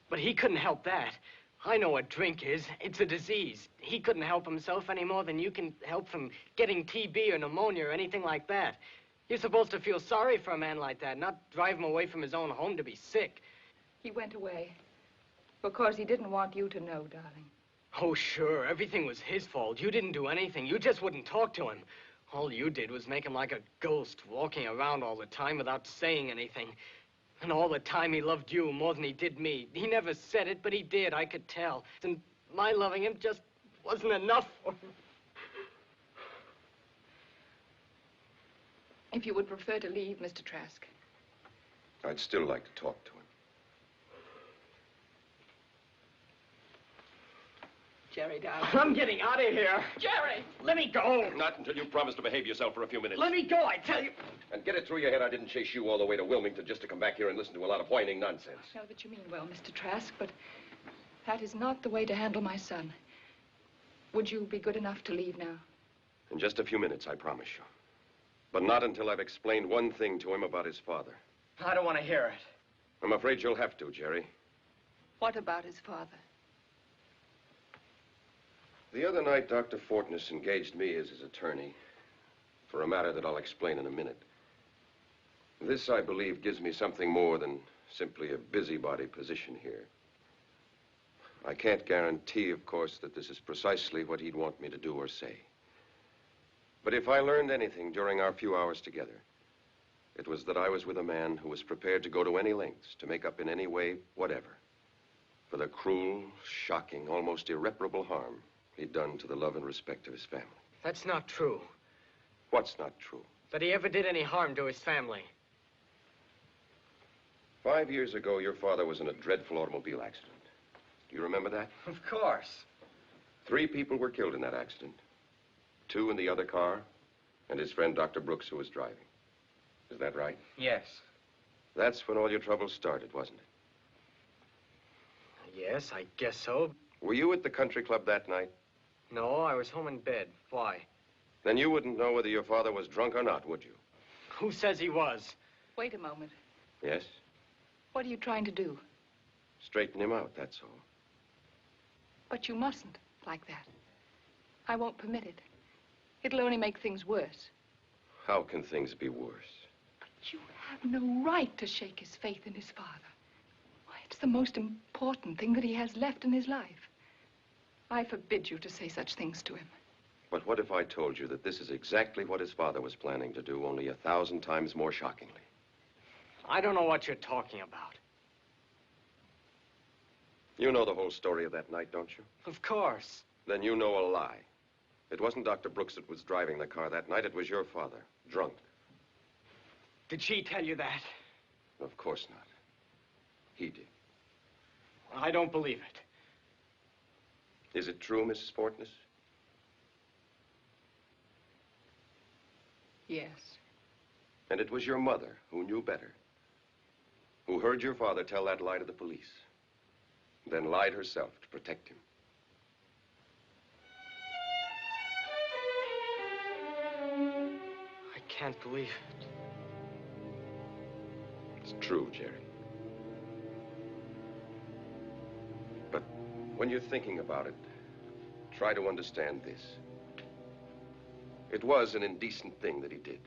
but he couldn't help that. I know what drink is. It's a disease. He couldn't help himself any more than you can help from getting TB or pneumonia or anything like that. You're supposed to feel sorry for a man like that, not drive him away from his own home to be sick. He went away because he didn't want you to know, darling. Oh, sure. Everything was his fault. You didn't do anything. You just wouldn't talk to him. All you did was make him like a ghost, walking around all the time without saying anything. And all the time he loved you more than he did me. He never said it, but he did. I could tell. And my loving him just wasn't enough for him. If you would prefer to leave, Mr. Trask. I'd still like to talk to him. Jerry, darling. I'm getting out of here. Jerry, let me go. Not until you promise to behave yourself for a few minutes. Let me go, I tell you. And get it through your head I didn't chase you all the way to Wilmington just to come back here and listen to a lot of whining nonsense. I know that you mean well, Mr. Trask, but that is not the way to handle my son. Would you be good enough to leave now? In just a few minutes, I promise you. But not until I've explained one thing to him about his father. I don't want to hear it. I'm afraid you'll have to, Jerry. What about his father? The other night, Dr. Fortness engaged me as his attorney for a matter that I'll explain in a minute. This, I believe, gives me something more than simply a busybody position here. I can't guarantee, of course, that this is precisely what he'd want me to do or say. But if I learned anything during our few hours together, it was that I was with a man who was prepared to go to any lengths to make up in any way, whatever, for for the cruel, shocking, almost irreparable harm he'd done to the love and respect of his family. That's not true. What's not true? That he ever did any harm to his family. 5 years ago, your father was in a dreadful automobile accident. Do you remember that? Of course. 3 people were killed in that accident. 2 in the other car, and his friend Dr. Brooks, who was driving. Is that right? Yes. That's when all your trouble started, wasn't it? Yes, I guess so. Were you at the country club that night? No, I was home in bed. Why? Then you wouldn't know whether your father was drunk or not, would you? Who says he was? Wait a moment. Yes? What are you trying to do? Straighten him out, that's all. But you mustn't, like that. I won't permit it. It'll only make things worse. How can things be worse? But you have no right to shake his faith in his father. Why, it's the most important thing that he has left in his life. I forbid you to say such things to him. But what if I told you that this is exactly what his father was planning to do, only 1,000 times more shockingly? I don't know what you're talking about. You know the whole story of that night, don't you? Of course. Then you know a lie. It wasn't Dr. Brooks that was driving the car that night. It was your father, drunk. Did she tell you that? Of course not. He did. I don't believe it. Is it true, Mrs. Fortness? Yes. And it was your mother, who knew better, who heard your father tell that lie to the police, then lied herself to protect him. I can't believe it. It's true, Jerry. But when you're thinking about it, try to understand this. It was an indecent thing that he did.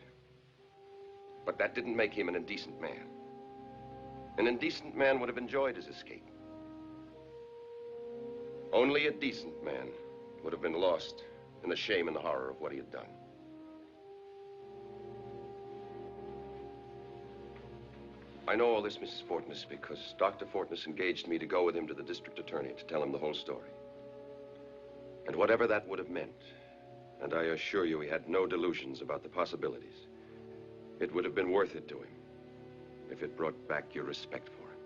But that didn't make him an indecent man. An indecent man would have enjoyed his escape. Only a decent man would have been lost in the shame and the horror of what he had done. I know all this, Mrs. Fortness, because Dr. Fortness engaged me to go with him to the district attorney to tell him the whole story. And whatever that would have meant, and I assure you he had no delusions about the possibilities, it would have been worth it to him if it brought back your respect for him.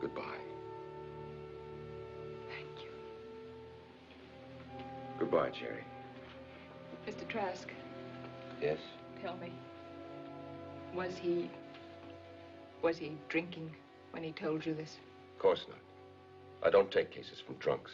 Goodbye. Thank you. Goodbye, Jerry. Mr. Trask, Yes? tell me, was he drinking when he told you this? Of course not. I don't take cases from drunks.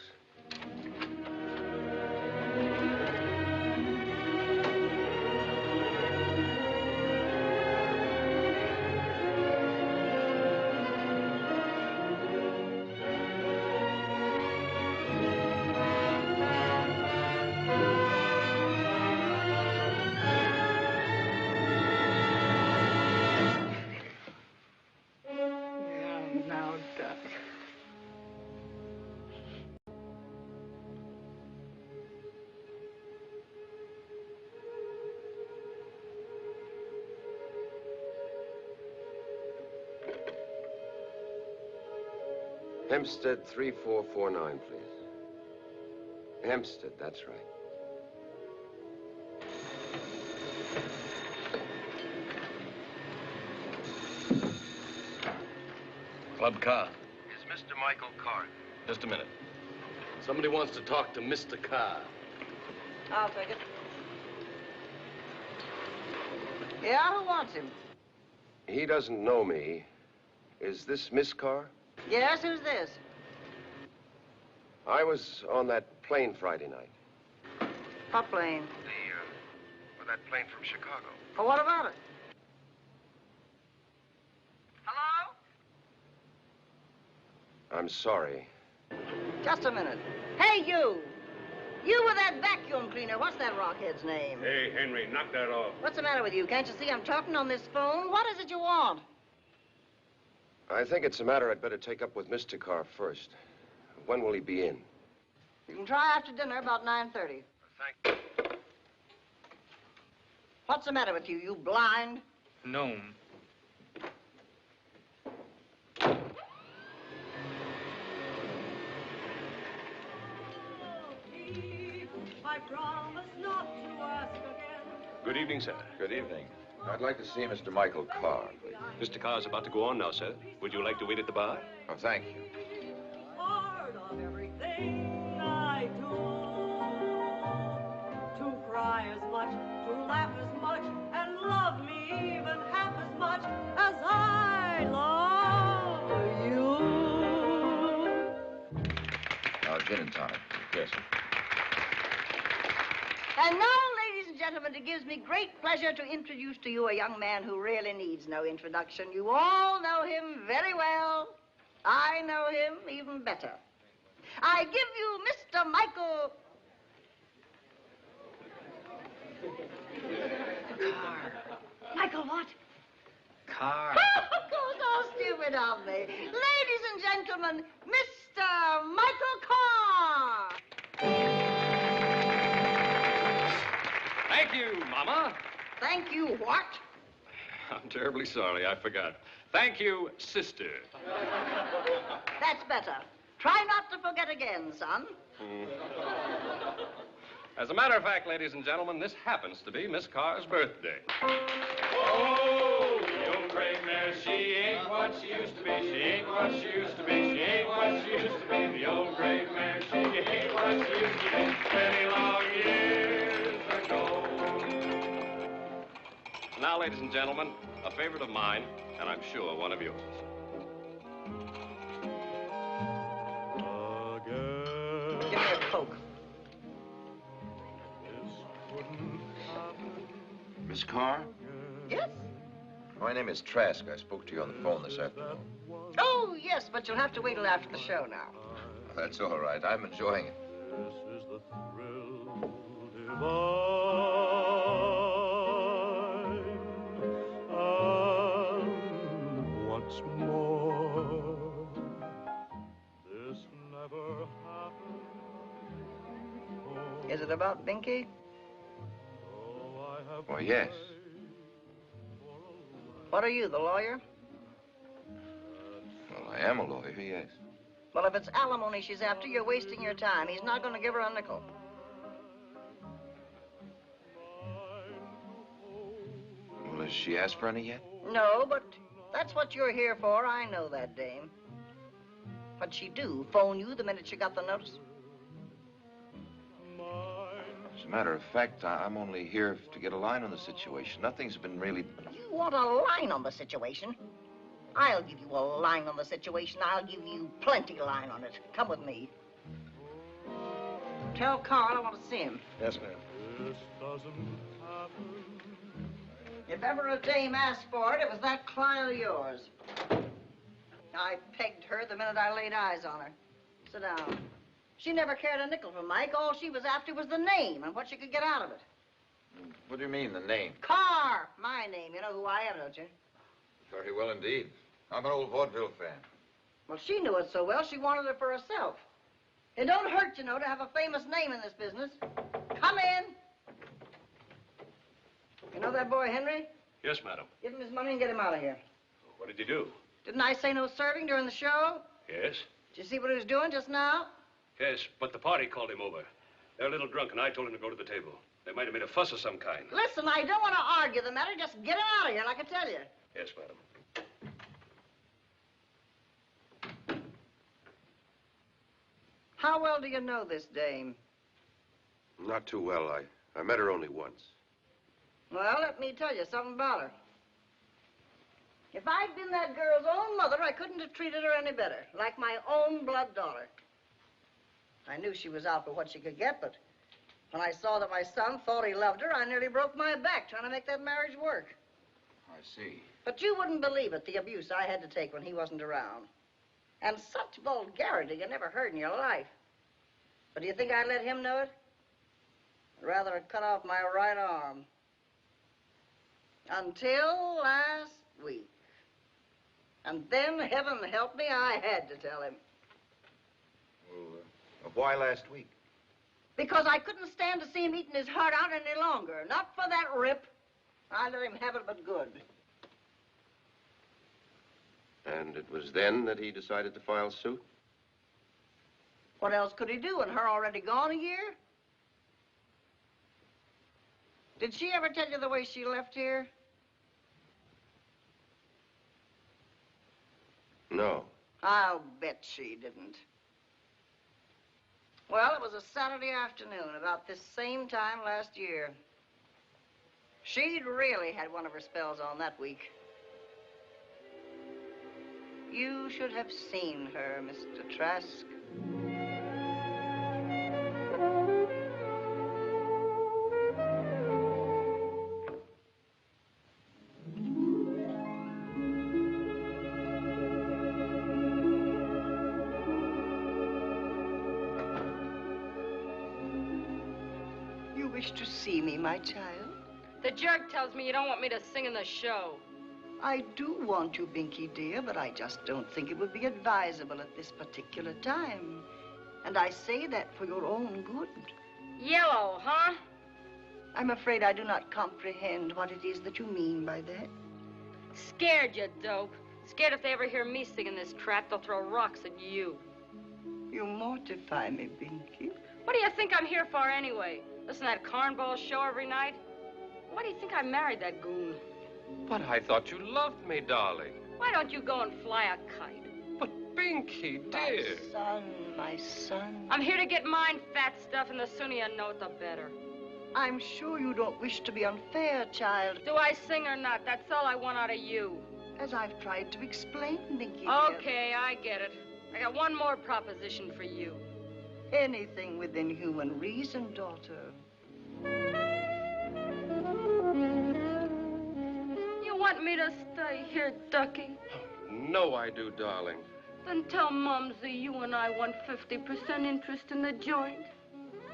Now, Doc. Hempstead 3449, please. Hempstead, that's right. Club car. Is Mr. Michael Carr? Just a minute. Somebody wants to talk to Mr. Carr. I'll take it. Yeah, who wants him? He doesn't know me. Is this Miss Carr? Yes, who's this? I was on that plane Friday night. What plane? With that plane from Chicago. Well, what about it? I'm sorry. Just a minute. Hey, you! You with that vacuum cleaner. What's that rockhead's name? Hey, Henry, knock that off. What's the matter with you? Can't you see I'm talking on this phone? What is it you want? I think it's a matter I'd better take up with Mr. Carr first. When will he be in? You can try after dinner about 9:30. Thank you. What's the matter with you? You blind? No. Good evening, sir. Good evening. I'd like to see Mr. Michael Carr, please. Mr. Carr's about to go on now, sir. Would you like to wait at the bar? Oh, thank you. Part of everything I do. To cry as much, to laugh as much, and love me even half as much as I love you. Gin and tonic. Yes. And now, ladies and gentlemen, it gives me great pleasure to introduce to you a young man who really needs no introduction. You all know him very well. I know him even better. I give you Mr. Michael Carr. Michael what? Carr. So stupid of me. Ladies and gentlemen, Mr. Michael Carr. Thank you, Mama. Thank you, what? I'm terribly sorry, I forgot. Thank you, sister. That's better. Try not to forget again, son. As a matter of fact, ladies and gentlemen, this happens to be Miss Carr's birthday. Oh, the old gray mare, she ain't what she used to be. She ain't what she used to be. She ain't what she used to be. The old gray mare, she ain't what she used to be. Many long years ago. Now, ladies and gentlemen, a favorite of mine, and I'm sure one of yours. Give me a Coke. Miss Carr? Yes? My name is Trask. I spoke to you on the phone this afternoon. Oh, yes, but you'll have to wait till after the show now. That's all right. I'm enjoying it. Once more, this never happened. Is it about Binky? Well, yes. What are you, the lawyer? Well, I am a lawyer, yes. Well, if it's alimony she's after, you're wasting your time. He's not going to give her a nickel. Well, has she asked for any yet? No, but that's what you're here for. I know that, dame. What'd she do? Phone you the minute she got the notice? As a matter of fact, I'm only here to get a line on the situation. Nothing's been really... You want a line on the situation? I'll give you a line on the situation. I'll give you plenty line on it. Come with me. Tell Carl I want to see him. Yes, ma'am. If ever a dame asked for it, it was that client of yours. I pegged her the minute I laid eyes on her. Sit down. She never cared a nickel for Mike. All she was after was the name and what she could get out of it. What do you mean, the name? Carr, my name. You know who I am, don't you? Very well indeed. I'm an old vaudeville fan. Well, she knew it so well, she wanted it for herself. It don't hurt, you know, to have a famous name in this business. Come in. You know that boy, Henry? Yes, madam. Give him his money and get him out of here. What did you do? Didn't I say no serving during the show? Yes? Did you see what he was doing just now? Yes, but the party called him over. They're a little drunk, and I told him to go to the table. They might have made a fuss of some kind. Listen, I don't want to argue the matter. Just get him out of here, like I tell you. Yes, madam. How well do you know this dame? Not too well. I met her only once. Well, let me tell you something about her. If I'd been that girl's own mother, I couldn't have treated her any better. Like my own blood daughter. I knew she was out for what she could get, but when I saw that my son thought he loved her, I nearly broke my back trying to make that marriage work. I see. But you wouldn't believe it, the abuse I had to take when he wasn't around. And such vulgarity you never heard in your life. But do you think I'd let him know it? I'd rather have cut off my right arm. Until last week. And then, heaven help me, I had to tell him. Well, why last week? Because I couldn't stand to see him eating his heart out any longer. Not for that rip. I let him have it but good. And it was then that he decided to file suit? What else could he do, and her already gone a year? Did she ever tell you the way she left here? No. I'll bet she didn't. Well, it was a Saturday afternoon, about this same time last year. She'd really had one of her spells on that week. You should have seen her, Mr. Trask. You wish to see me, my child? The jerk tells me you don't want me to sing in the show. I do want you, Binky, dear, but I just don't think it would be advisable at this particular time. And I say that for your own good. Yellow, huh? I'm afraid I do not comprehend what it is that you mean by that. Scared, you dope. Scared if they ever hear me singing this crap, they'll throw rocks at you. You mortify me, Binky. What do you think I'm here for anyway? Listen to that cornball show every night? Why do you think I married that goon? But I thought you loved me, darling. Why don't you go and fly a kite? But Binky, dear. My son. I'm here to get mine, fat stuff, and the sooner you know it, the better. I'm sure you don't wish to be unfair, child. Do I sing or not? That's all I want out of you. As I've tried to explain, Binky. Okay, I get it. I got one more proposition for you. Anything within human reason, daughter. You want me to stay here, Ducky? No, I do, darling. Then tell Mumsy you and I want 50% interest in the joint.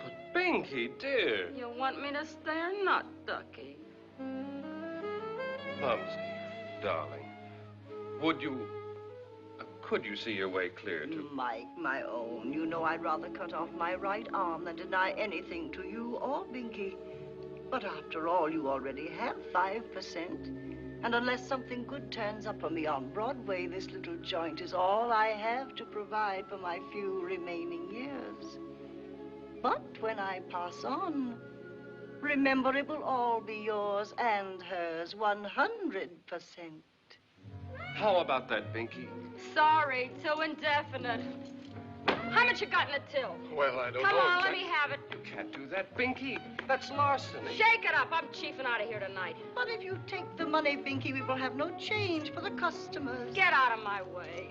But Binky, dear. You want me to stay or not, Ducky? Mumsy, darling, could you see your way clear to... Mike, my own, you know I'd rather cut off my right arm than deny anything to you or Binky. But after all, you already have 5%. And unless something good turns up for me on Broadway, this little joint is all I have to provide for my few remaining years. But when I pass on, remember it will all be yours and hers, 100%. How about that, Binky? Sorry, too indefinite. How much you got in the till? Well, I don't know. Come on, let me have it. You can't do that, Binky. That's larceny. Shake it up. I'm chiefing out of here tonight. But if you take the money, Binky, we will have no change for the customers. Get out of my way.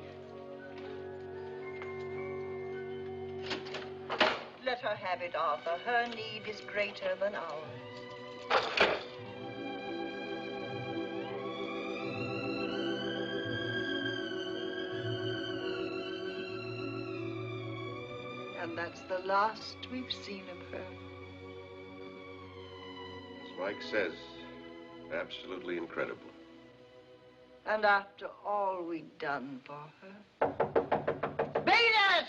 Let her have it, Arthur. Her need is greater than ours. And that's the last we've seen of her. As Mike says, absolutely incredible. And after all we'd done for her. Beat it!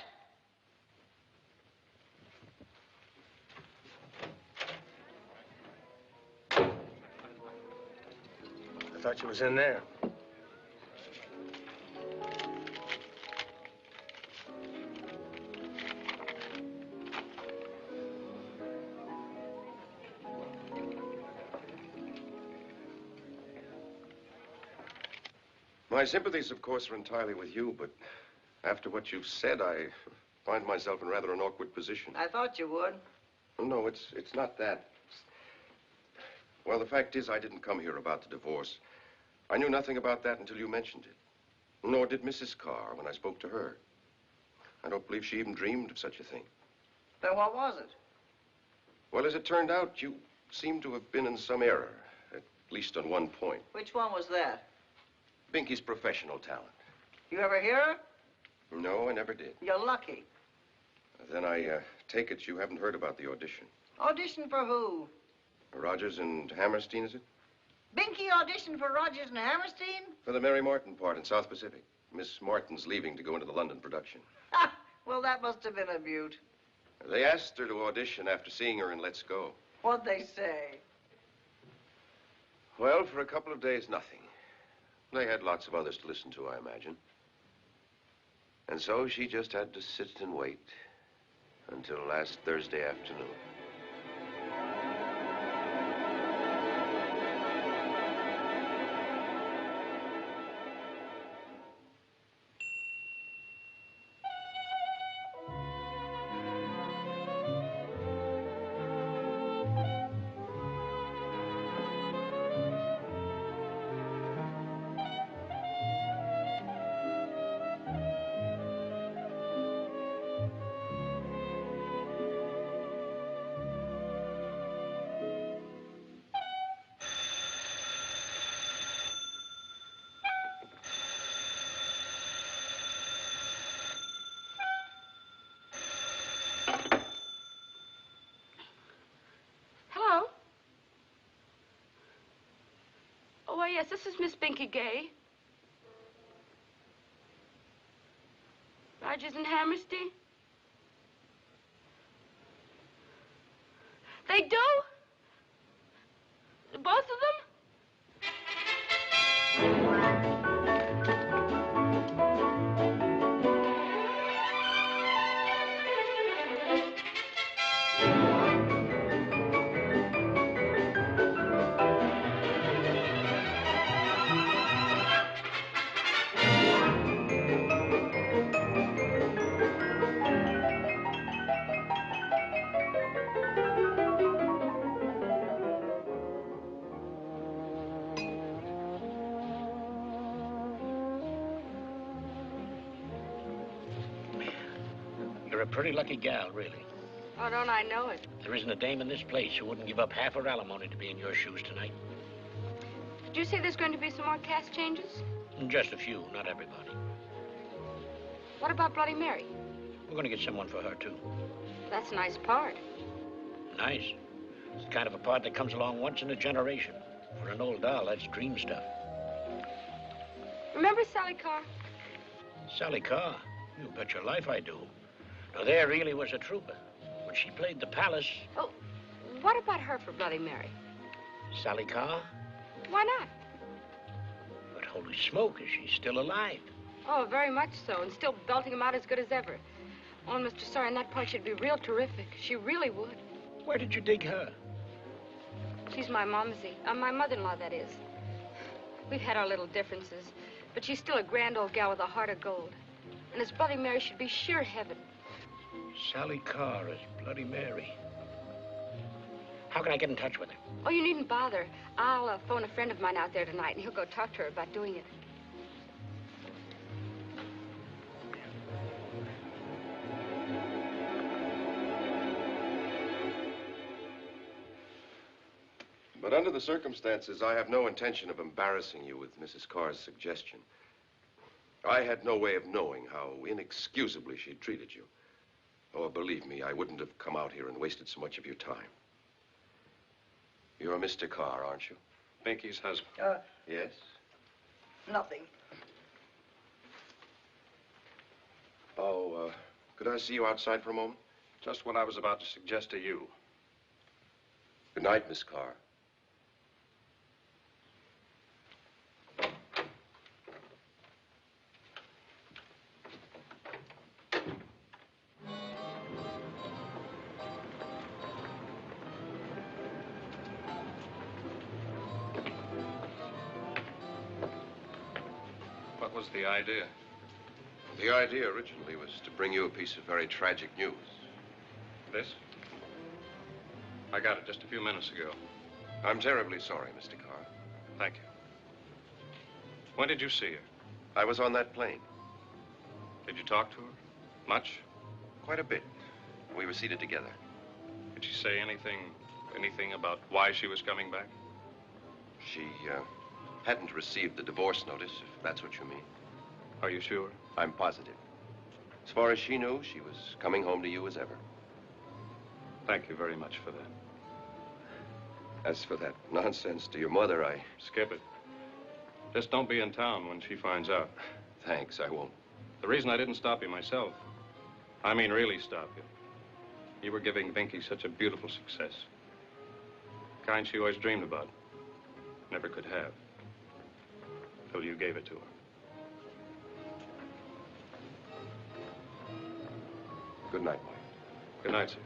I thought you was in there. My sympathies, of course, are entirely with you, but after what you've said, I find myself in rather an awkward position. I thought you would. No, it's not that. Well, the fact is, I didn't come here about the divorce. I knew nothing about that until you mentioned it. Nor did Mrs. Carr when I spoke to her. I don't believe she even dreamed of such a thing. Then what was it? Well, as it turned out, you seem to have been in some error, at least on one point. Which one was that? Binky's professional talent. You ever hear her? No, I never did. You're lucky. Then I take it you haven't heard about the audition. Audition for who? Rogers and Hammerstein, is it? Binky auditioned for Rogers and Hammerstein? For the Mary Martin part in South Pacific. Miss Martin's leaving to go into the London production. Ha! Well, that must have been a beaut. They asked her to audition after seeing her in Let's Go. What'd they say? Well, for a couple of days, nothing. They had lots of others to listen to, I imagine. And so she just had to sit and wait until last Thursday afternoon. yes, this is Miss Binky Gay. Rogers and Hammerstein? They do? Both of them? You're a pretty lucky gal, really. Oh, don't I know it? There isn't a dame in this place who wouldn't give up half her alimony to be in your shoes tonight. Did you say there's going to be some more cast changes? Just a few, not everybody. What about Bloody Mary? We're going to get someone for her, too. That's a nice part. Nice. It's the kind of a part that comes along once in a generation. For an old doll, that's dream stuff. Remember Sally Carr? Sally Carr? You bet your life I do. Now, there really was a trooper. When she played the Palace... Oh, what about her for Bloody Mary? Sally Carr? Why not? But holy smoke, is she still alive? Oh, very much so, and still belting him out as good as ever. Oh, Mr. Soren, that part should be real terrific. She really would. Where did you dig her? She's my momsy. My mother-in-law, that is. We've had our little differences, but she's still a grand old gal with a heart of gold. And as Bloody Mary should be sheer heaven. Sally Carr as Bloody Mary. How can I get in touch with her? Oh, you needn't bother. I'll phone a friend of mine out there tonight, and he'll go talk to her about doing it. But under the circumstances, I have no intention of embarrassing you with Mrs. Carr's suggestion. I had no way of knowing how inexcusably she'd treated you. Oh, believe me, I wouldn't have come out here and wasted so much of your time. You're Mr. Carr, aren't you? Binky's husband. Yes? Nothing. Oh, could I see you outside for a moment? Just what I was about to suggest to you. Good night, Miss Carr. What was the idea? The idea originally was to bring you a piece of very tragic news. This? I got it just a few minutes ago. I'm terribly sorry, Mr. Carr. Thank you. When did you see her? I was on that plane. Did you talk to her? Much? Quite a bit. We were seated together. Did she say anything about why she was coming back? She, hadn't received the divorce notice, if that's what you mean. Are you sure? I'm positive. As far as she knew, she was coming home to you as ever. Thank you very much for that. As for that nonsense to your mother, I... Skip it. Just don't be in town when she finds out. Thanks, I won't. The reason I didn't stop you myself, I mean really stop you. You were giving Binky such a beautiful success. The kind she always dreamed about. Never could have. Till you gave it to her. Good night, Mike. Good night, sir.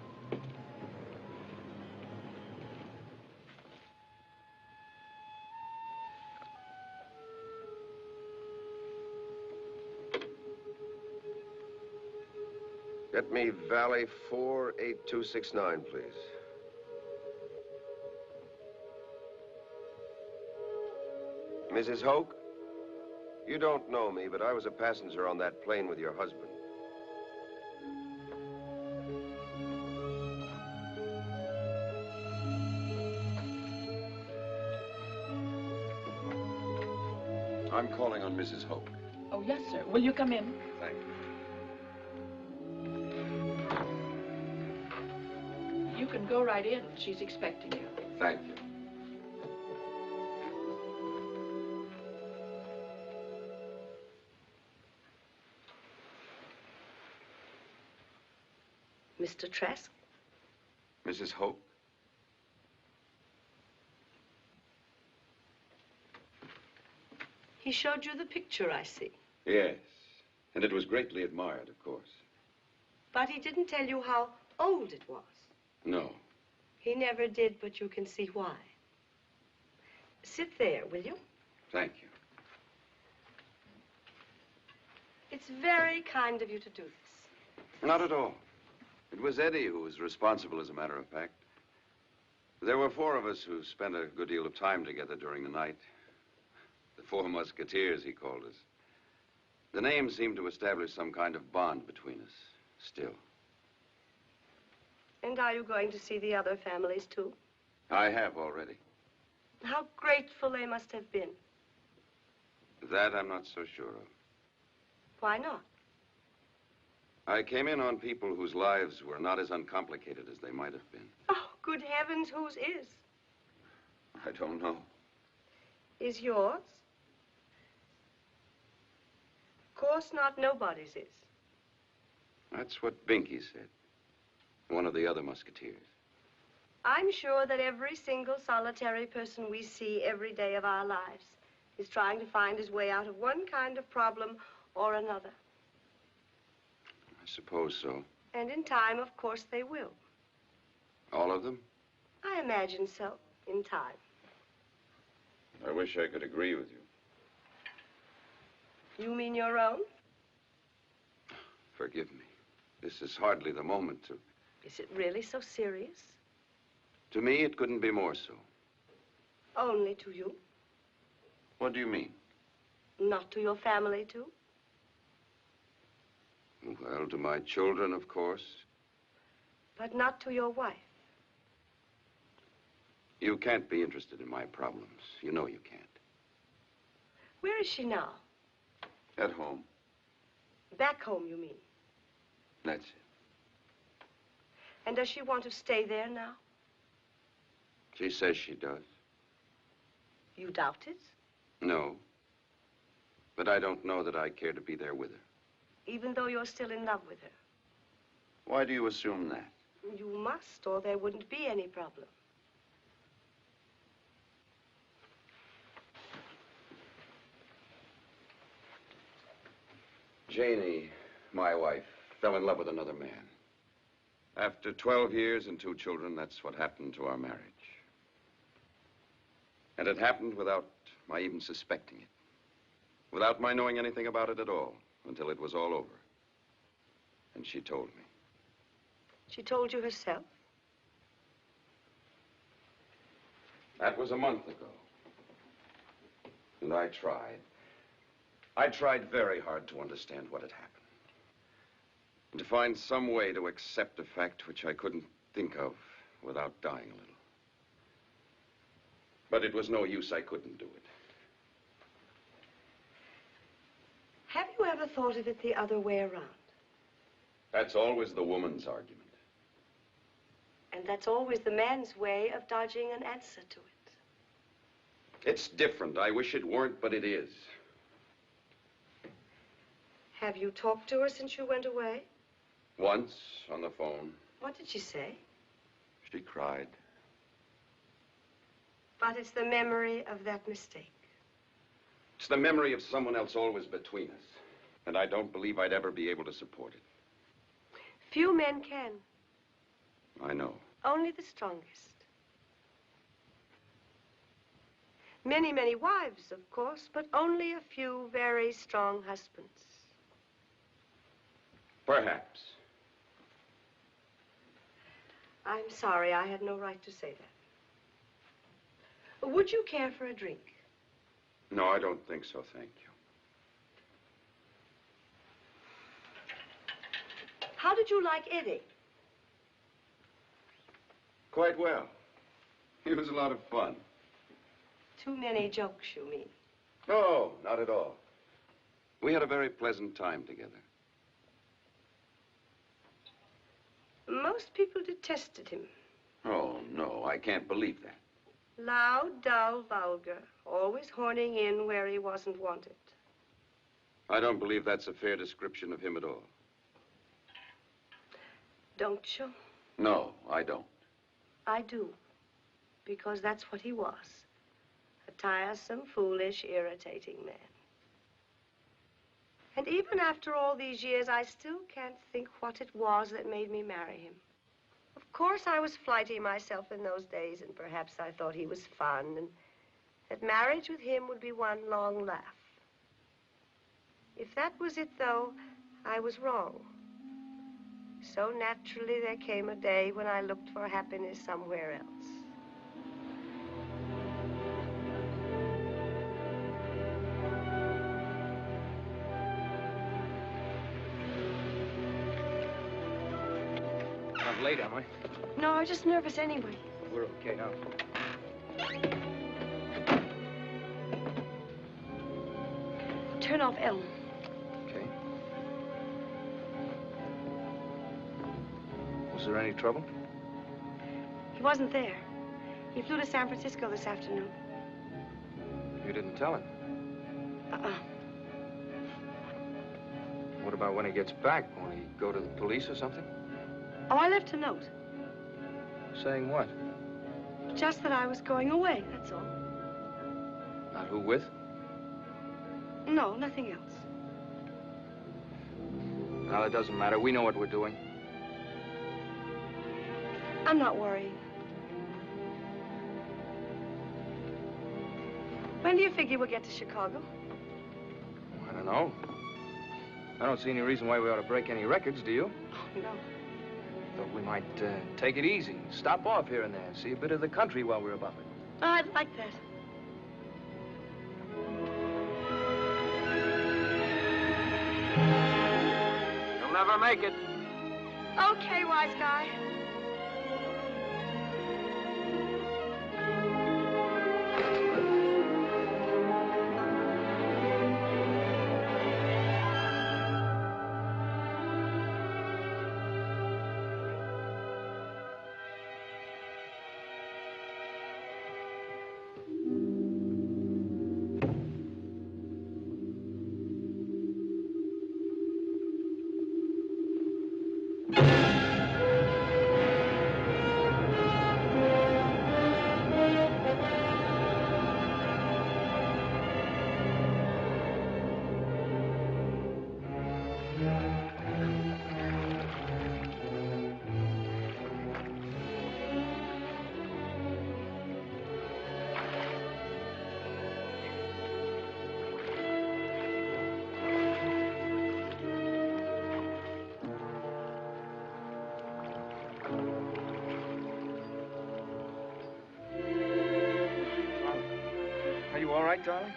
Get me Valley 48269, please. Mrs. Hoke, you don't know me, but I was a passenger on that plane with your husband. I'm calling on Mrs. Hope. Oh, yes, sir. Will you come in? Thank you. You can go right in. She's expecting you. Thank you. Mr. Trask. Mrs. Hope? He showed you the picture, I see. Yes. And it was greatly admired, of course. But he didn't tell you how old it was. No. He never did, but you can see why. Sit there, will you? Thank you. It's very kind of you to do this. Not at all. It was Eddie who was responsible, as a matter of fact. There were 4 of us who spent a good deal of time together during the night. The 4 Musketeers, he called us. The name seemed to establish some kind of bond between us, still. And are you going to see the other families, too? I have already. How grateful they must have been. That I'm not so sure of. Why not? I came in on people whose lives were not as uncomplicated as they might have been. Oh, good heavens, whose is? I don't know. Is yours? Of course not, nobody's is. That's what Binky said. One of the other Musketeers. I'm sure that every single solitary person we see every day of our lives is trying to find his way out of one kind of problem or another. I suppose so. And in time, of course, they will. All of them? I imagine so, in time. I wish I could agree with you. You mean your own? Forgive me. This is hardly the moment to... Is it really so serious? To me, it couldn't be more so. Only to you? What do you mean? Not to your family, too? Well, to my children, of course. But not to your wife? You can't be interested in my problems. You know you can't. Where is she now? At home. Back home, you mean? That's it. And does she want to stay there now? She says she does. You doubt it? No. But I don't know that I care to be there with her. Even though you're still in love with her? Why do you assume that? You must, or there wouldn't be any problem. Janie, my wife, fell in love with another man. After 12 years and 2 children, that's what happened to our marriage. And it happened without my even suspecting it. Without my knowing anything about it at all, until it was all over. And she told me. She told you herself? That was a month ago. And I tried. I tried very hard to understand what had happened. And to find some way to accept a fact which I couldn't think of without dying a little. But it was no use. I couldn't do it. Have you ever thought of it the other way around? That's always the woman's argument. And that's always the man's way of dodging an answer to it. It's different. I wish it weren't, but it is. Have you talked to her since you went away? Once, on the phone. What did she say? She cried. But it's the memory of that mistake. It's the memory of someone else always between us. And I don't believe I'd ever be able to support it. Few men can. I know. Only the strongest. Many, many wives, of course, but only a few very strong husbands. Perhaps. I'm sorry, I had no right to say that. Would you care for a drink? No, I don't think so, thank you. How did you like Eddie? Quite well. He was a lot of fun. Too many jokes, you mean? No, not at all. We had a very pleasant time together. Most people detested him. Oh, no, I can't believe that. Loud, dull, vulgar, always horning in where he wasn't wanted. I don't believe that's a fair description of him at all. Don't you? No, I don't. I do. Because that's what he was. A tiresome, foolish, irritating man. And even after all these years, I still can't think what it was that made me marry him. Of course, I was flighty myself in those days, and perhaps I thought he was fun, and that marriage with him would be one long laugh. If that was it, though, I was wrong. So naturally, there came a day when I looked for happiness somewhere else. Not late, am I? No, I was just nervous anyway. We're okay now. Turn off Ellen. Okay. Was there any trouble? He wasn't there. He flew to San Francisco this afternoon. You didn't tell him. Uh-uh. What about when he gets back? Won't he go to the police or something? Oh, I left a note. Saying what? Just that I was going away, that's all. Not who with? No, nothing else. Well, it doesn't matter. We know what we're doing. I'm not worrying. When do you figure we'll get to Chicago? I don't know. I don't see any reason why we ought to break any records, do you? Oh, no. Thought we might take it easy. Stop off here and there. See a bit of the country while we're above it. Oh, I'd like that. You'll never make it. Okay, wise guy. Are you all right, darling?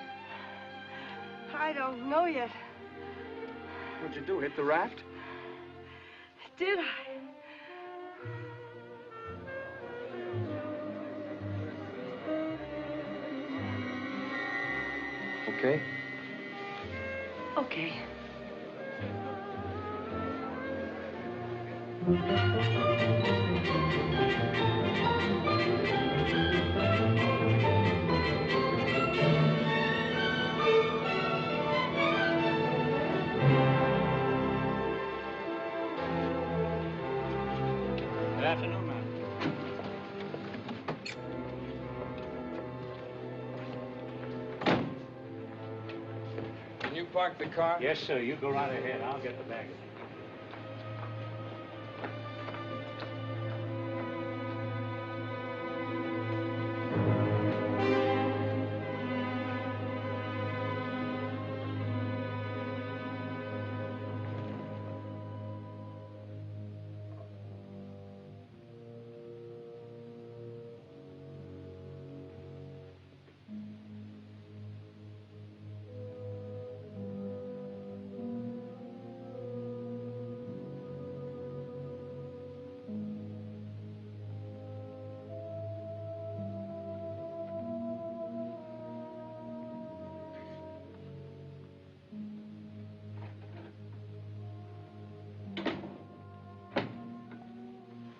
I don't know yet. What'd you do, hit the raft? Did I? Okay. Okay. Good afternoon, ma'am. Can you park the car? Yes, sir. You go right ahead. I'll get the baggage.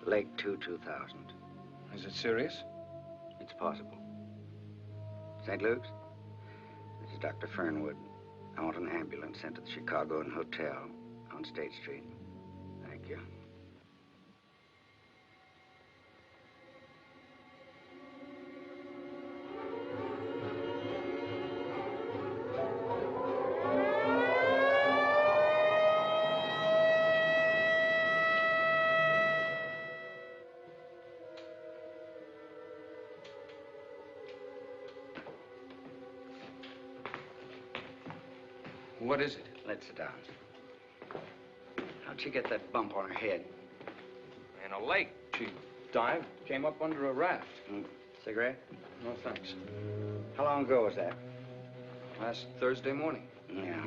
Lake 2000. Is it serious? It's possible. St. Luke's? This is Dr. Fernwood. I want an ambulance sent to the Chicagoan Hotel on State Street. Thank you. What is it? Let's sit down. How'd she get that bump on her head? In a lake. She dived, came up under a raft. Cigarette? No, thanks. How long ago was that? Last Thursday morning. Yeah.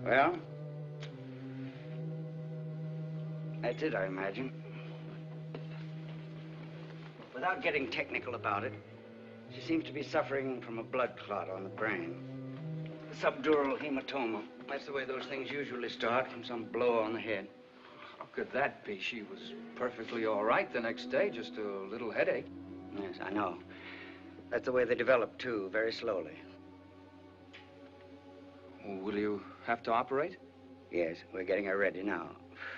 Well, that's it, I imagine. Without getting technical about it, she seems to be suffering from a blood clot on the brain. A subdural hematoma. That's the way those things usually start, from some blow on the head. How could that be? She was perfectly all right the next day, just a little headache. Yes, I know. That's the way they develop, too, very slowly. Will you have to operate? Yes, we're getting her ready now.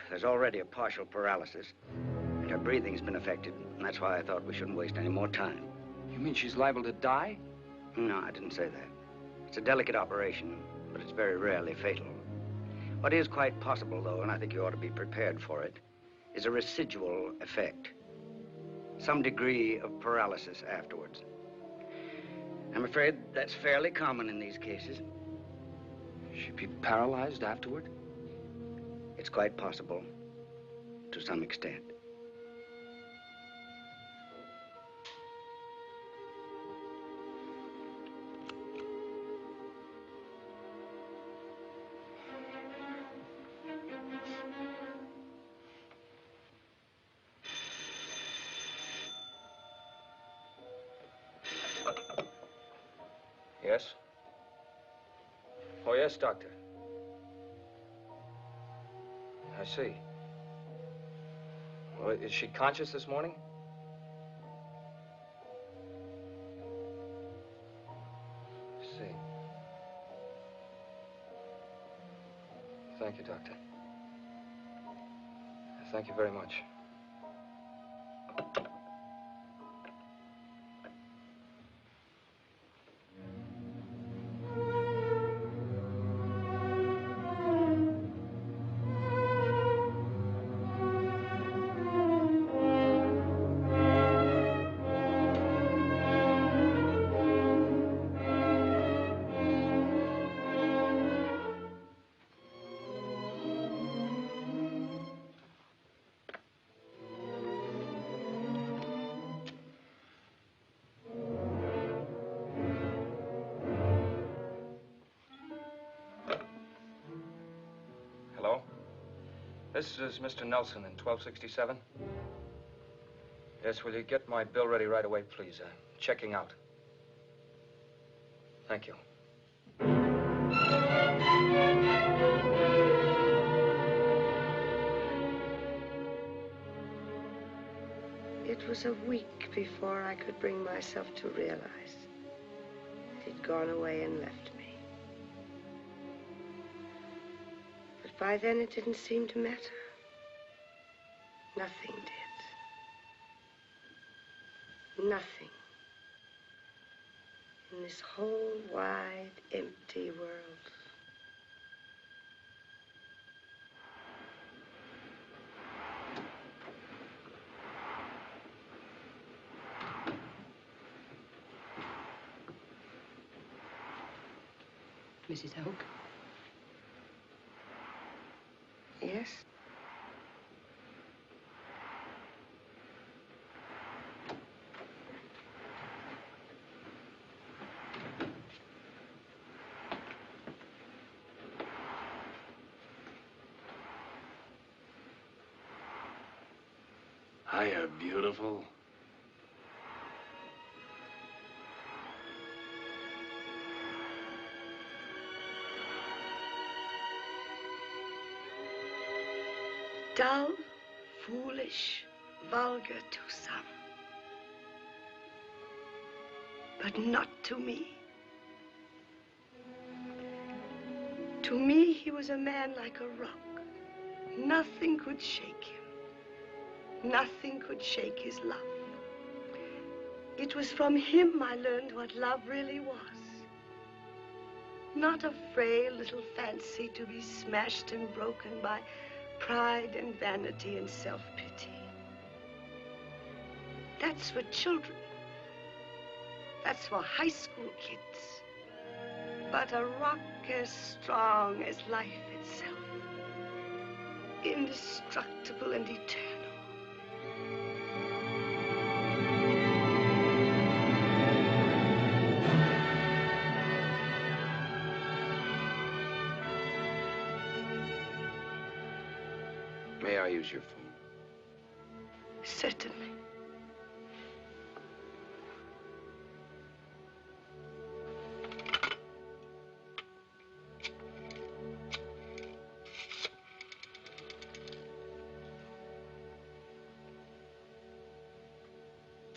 There's already a partial paralysis, and her breathing's been affected, and that's why I thought we shouldn't waste any more time. You mean she's liable to die? No, I didn't say that. It's a delicate operation, but it's very rarely fatal. What is quite possible, though, and I think you ought to be prepared for it, is a residual effect. Some degree of paralysis afterwards. I'm afraid that's fairly common in these cases. She'd be paralyzed afterward? It's quite possible, to some extent. Yes? Oh, yes, Doctor. I see. Well, is she conscious this morning? I see. Thank you, Doctor. Thank you very much. This is Mr. Nelson in 1267. Yes, will you get my bill ready right away, please? Checking out. Thank you. It was a week before I could bring myself to realize that he'd gone away and left me. But by then it didn't seem to matter. Nothing did. Nothing. In this whole wide, empty world. Mrs. Oak? Yes? Hiya, beautiful. Dull, foolish, vulgar to some. But not to me. To me, he was a man like a rock. Nothing could shake him. Nothing could shake his love. It was from him I learned what love really was. Not a frail little fancy to be smashed and broken by pride and vanity and self-pity. That's for children. That's for high school kids. but a rock as strong as life itself, indestructible and eternal. May I use your phone? Certainly.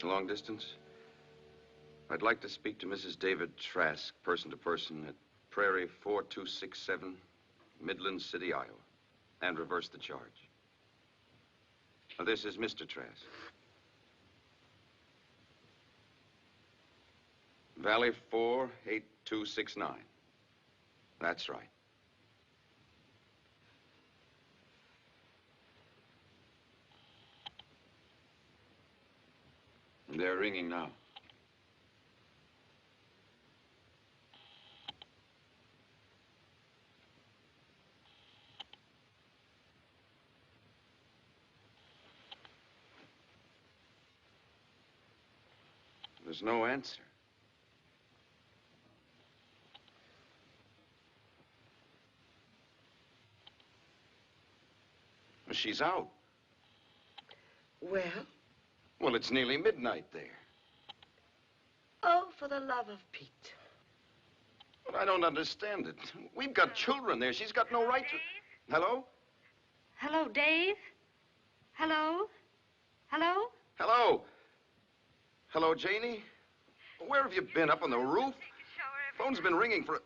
Long distance? I'd like to speak to Mrs. David Trask, person to person, at Prairie 4267, Midland City, Iowa, and reverse the charge. Now, this is Mr. Trask. Valley 48269. That's right. They're ringing now. There's no answer. She's out. Well? Well, it's nearly midnight there. Oh, for the love of Pete. But I don't understand it. We've got children there. She's got no right to... Hello? Hello, Dave? Hello? Hello? Hello? Hello, Janie? Where have you been? Up on the roof? Phone's been ringing for a...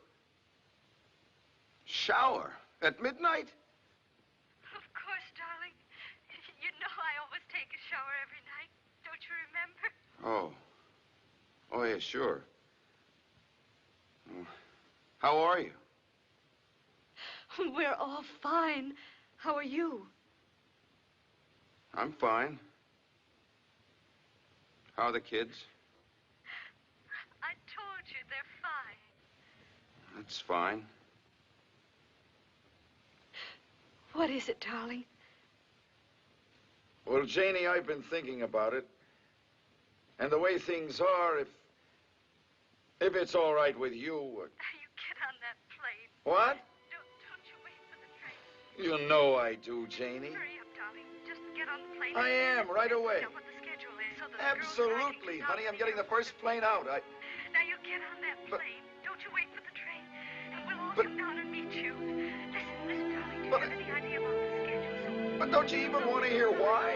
Shower? At midnight? Of course, darling. You know I always take a shower every night. Don't you remember? Oh. Oh, yeah, sure. How are you? We're all fine. How are you? I'm fine. How are the kids? I told you they're fine. That's fine. What is it, darling? Well, Janie, I've been thinking about it. And the way things are, if it's all right with you... You get on that plane. What? Don't you wait for the train. You know I do, Janie. Hurry up, darling. Just get on the plane. I am, right away. Tell what the schedule is so that Absolutely, honey. I'm getting the first plane out. Now you get on that plane. Don't you wait for the train. And we'll all come down and meet you. Listen, darling. Do you have any idea about the schedule? But don't you even want to hear why?